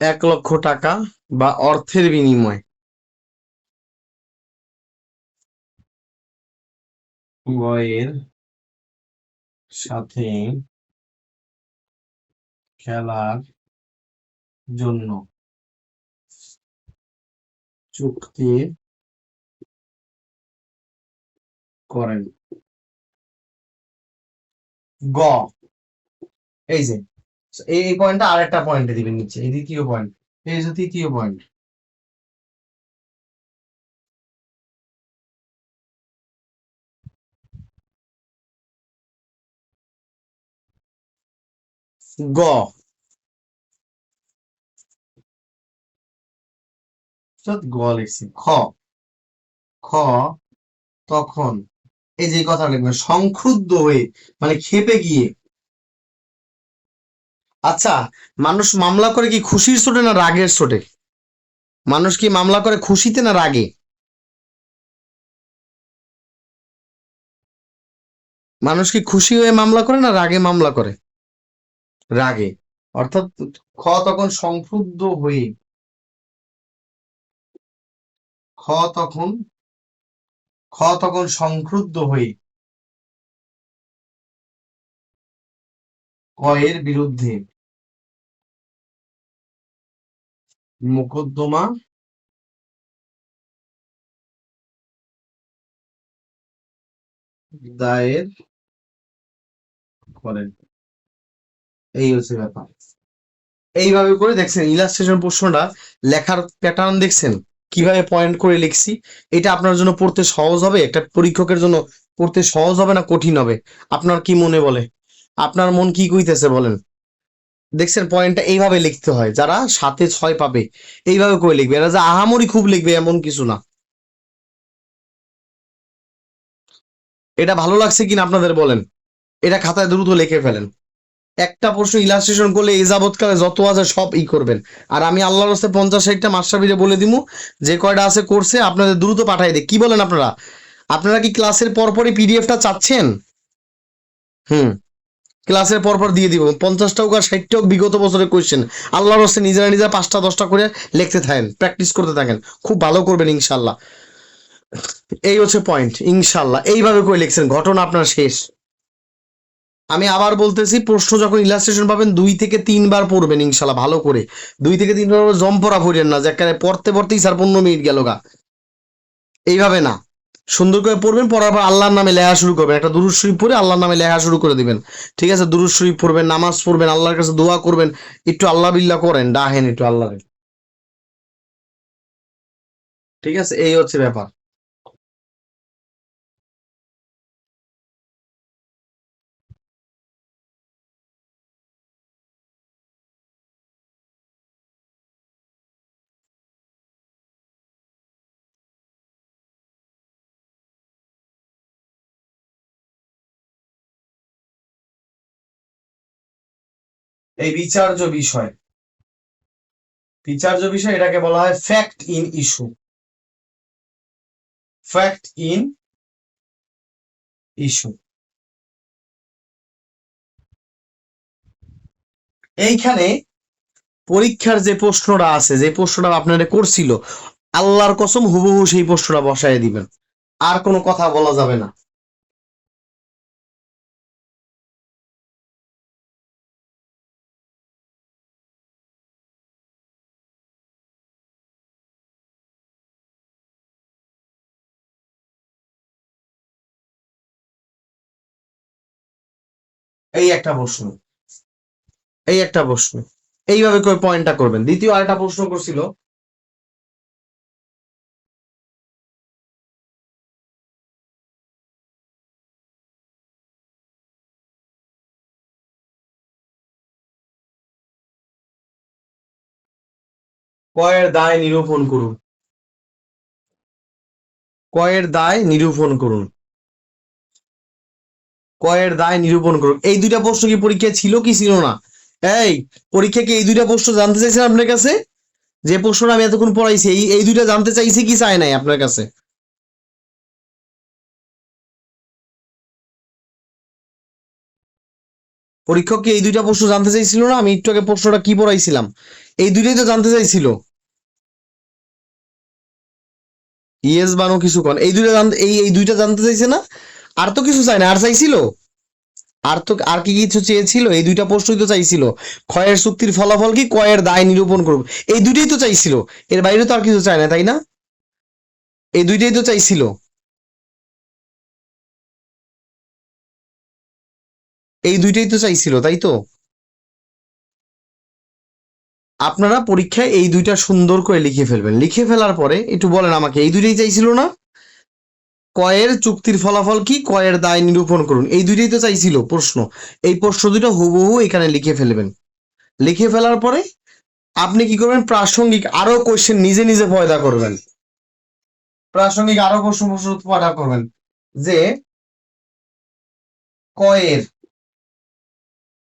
এক লক্ষ টাকা বা অর্থের বিনিময় বয়ের সাথে খেলার জন্য চুক্তি করেন। গ এই যে এই পয়েন্টটা আরেকটা পয়েন্টে দিবেন নিচে, এই দ্বিতীয় পয়েন্ট, এই যে তৃতীয় পয়েন্ট। গ গ লিখছি। খ খ তখন এই যে কথা লিখবেন, সংক্ষুব্ধ হয়ে মানে ক্ষেপে গিয়ে। আচ্ছা, মানুষ মামলা করে কি খুশির চোটে না রাগের চোটে? মানুষ কি মামলা করে খুশিতে না রাগে? মানুষ কি খুশি হয়ে মামলা করে না রাগে মামলা করে? রাগে। অর্থাৎ খ তখন সংক্ষুব্ধ হয়ে, খ তখন সংক্রুদ্ধ হয়ে কয়ের বিরুদ্ধে মোকদ্দমা দায়ের করেন। এই হচ্ছে ব্যাপার। এইভাবে করে দেখছেন ইলাস্ট্রেশন প্রশ্নটা লেখার প্যাটার্ন দেখছেন কিভাবে পয়েন্ট করে লিখছি? এটা আপনার জন্য পড়তে সহজ হবে? একটা পরীক্ষকের জন্য পড়তে সহজ হবে না কঠিন হবে? আপনার কি মনে বলে? আপনার মন কি কইতেছে বলেন? দেখছেন পয়েন্টটা এইভাবে লিখতে হয়, যারা 7-এ 6 পাবে এইভাবে করে লিখবে। এরা যে আহামরি খুব লিখবে এমন কিছু না। এটা ভালো লাগছে কিনা আপনাদের বলেন? এটা খাতায় দ্রুত লিখে ফেলেন। একটা প্রশ্ন ইলাস্ট্রেশন করলে এই যাবৎকালে যত আছে সব করবেন। আর আমি আল্লাহর হস্তে 50-60টা মাস্টারবিরে বলে দিমু, যে কয়টা আছে করছে আপনাদের দ্রুত পাঠাই দে। কি বলেন আপনারা? আপনারা কি ক্লাসের পরপরই পিডিএফটা চাচ্ছেন? হুম, ক্লাসের পরপর দিয়ে দিব। 50টা হোক আর 60টা হোক বিগত বছরের কোয়েশ্চেন আল্লাহর হস্তে নিজেরা নিজেরা 5টা 10টা করে লিখতে থাকেন, প্র্যাকটিস করতে থাকেন, খুব ভালো করবেন ইনশাল্লাহ। এই হচ্ছে পয়েন্ট। ইনশাল্লাহ এইভাবে করে লিখছেন, ঘটনা আপনার শেষ। আমি আবার বলতেছি, প্রশ্ন যখন ইলাস্ট্রেশন পাবেন 2 থেকে 3 বার পড়বেন ইনশাল্লাহ, ভালো করে 2 থেকে 3 বার জম পড়া পড়েন না যে একেবারে পড়তে পড়তেই স্যার 15 মিনিট গেল গা, এইভাবে না। সুন্দর করে পড়বেন, পড়ার পর আল্লাহর নামে লেখা শুরু করবেন, একটা দুরূদ শরীফ পড়ে আল্লাহর নামে লেখা শুরু করে দিবেন। ঠিক আছে, দুরূদ শরীফ পড়বেন, নামাজ পড়বেন, আল্লাহর কাছে দোয়া করবেন, একটু আল্লাহ বিল্লাহ করেন, ডাহেন একটু আল্লাহরে। ঠিক আছে, এই হচ্ছে ব্যাপার। এই বিচার্য বিষয়, বিচার্য বিষয় এটাকে বলা হয় fact in issue, fact in issue. এইখানে পরীক্ষার যে প্রশ্নটা আছে, যে প্রশ্নটা আপনারা করছিল, আল্লাহর কসম হুবহু সেই প্রশ্নটা বসায় দিবেন, আর কোনো কথা বলা যাবে না। এই একটা প্রশ্ন, এই একটা প্রশ্ন, এইভাবে করে পয়েন্টটা করবেন। দ্বিতীয় আরেকটা প্রশ্ন করছিল, কয়ের দায় নিরূপণ করুন, কয়ের দায় নিরূপণ করুন, কয়ের দায় নিরূপণ করুন। এই দুইটা প্রশ্ন কি পরীক্ষায় ছিল কি ছিল না? এই পরীক্ষা কি এই দুইটা প্রশ্ন জানতে চাইছেন আপনার কাছে? যে প্রশ্নটা আমি এতক্ষণ পড়াইছি, এই দুইটা জানতে চাইছে কি চায় নাই আপনার কাছে? পরীক্ষক কি এই দুইটা প্রশ্ন জানতে চাইছিল না? আমি একটু আগে প্রশ্নটা কি পড়াইছিলাম, এই দুইটাই তো জানতে চাইছিল। ইয়েস বানো কিছু কন, এই দুইটা জানতে, এই দুইটা জানতে চাইছে না? আর তো কিছু চায় না, আর চাইছিল? আর তো আর কি কিছু চেয়েছিল? এই দুইটা প্রশ্নই তো চাইছিল। ক্ষয়ের চুক্তির ফলাফল কি, কয়ের দায় নিরূপণ করব, এই দুইটাই তো চাইছিল, এর বাইরে তো আর কিছু চায় না, তাই না? এই দুইটাই তো চাইছিল, এই দুইটাই তো চাইছিল, তাই তো? আপনারা পরীক্ষায় এই দুইটা সুন্দর করে লিখে ফেলবেন, লিখে ফেলার পরে একটু বলেন আমাকে, এই দুইটাই চাইছিল না? কয়ের চুক্তির ফলাফল কি, কয়ের দায় নিরূপণ করুন, এই দুইটাই তো চাইছিল প্রশ্ন। এই প্রশ্ন দুটো হুবহু এখানে লিখে ফেলবেন। লিখে ফেলার পরে আপনি কি করবেন, প্রাসঙ্গিক আরো কোশ্চেন নিজে নিজে পয়দা করবেন, প্রাসঙ্গিক আরো প্রশ্ন প্রশ্ন পয়দা করবেন, যে কয়ের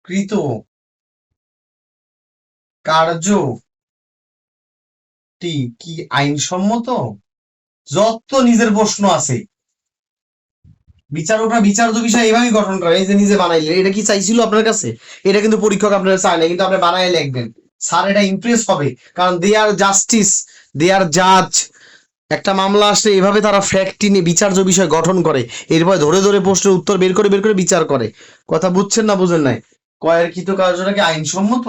কৃত কার্যটি কি আইনসম্মত। যত নিজের প্রশ্ন আছে, বিচারকরা বিচার্য বিষয় এইভাবেই গঠন করে, এই যে নিজে বানাইলেন, এটা কি চাইছিল আপনার কাছে? এটা কিন্তু পরীক্ষক আপনারা চায় না, কিন্তু আপনি বানায় লিখবেন, স্যার এটা ইমপ্রেস হবে, কারণ দে আর জাস্টিস, দে আর জাজ। একটা মামলা আসলে এভাবে তারা ফ্যাক্ট নিয়ে বিচার্য বিষয় গঠন করে, এরপর ধরে ধরে প্রশ্নের উত্তর বের করে বের করে বিচার করে। কথা বুঝছেন না বুঝেন নাই? কয়ের কৃত কার্যটা কি আইনসম্মত?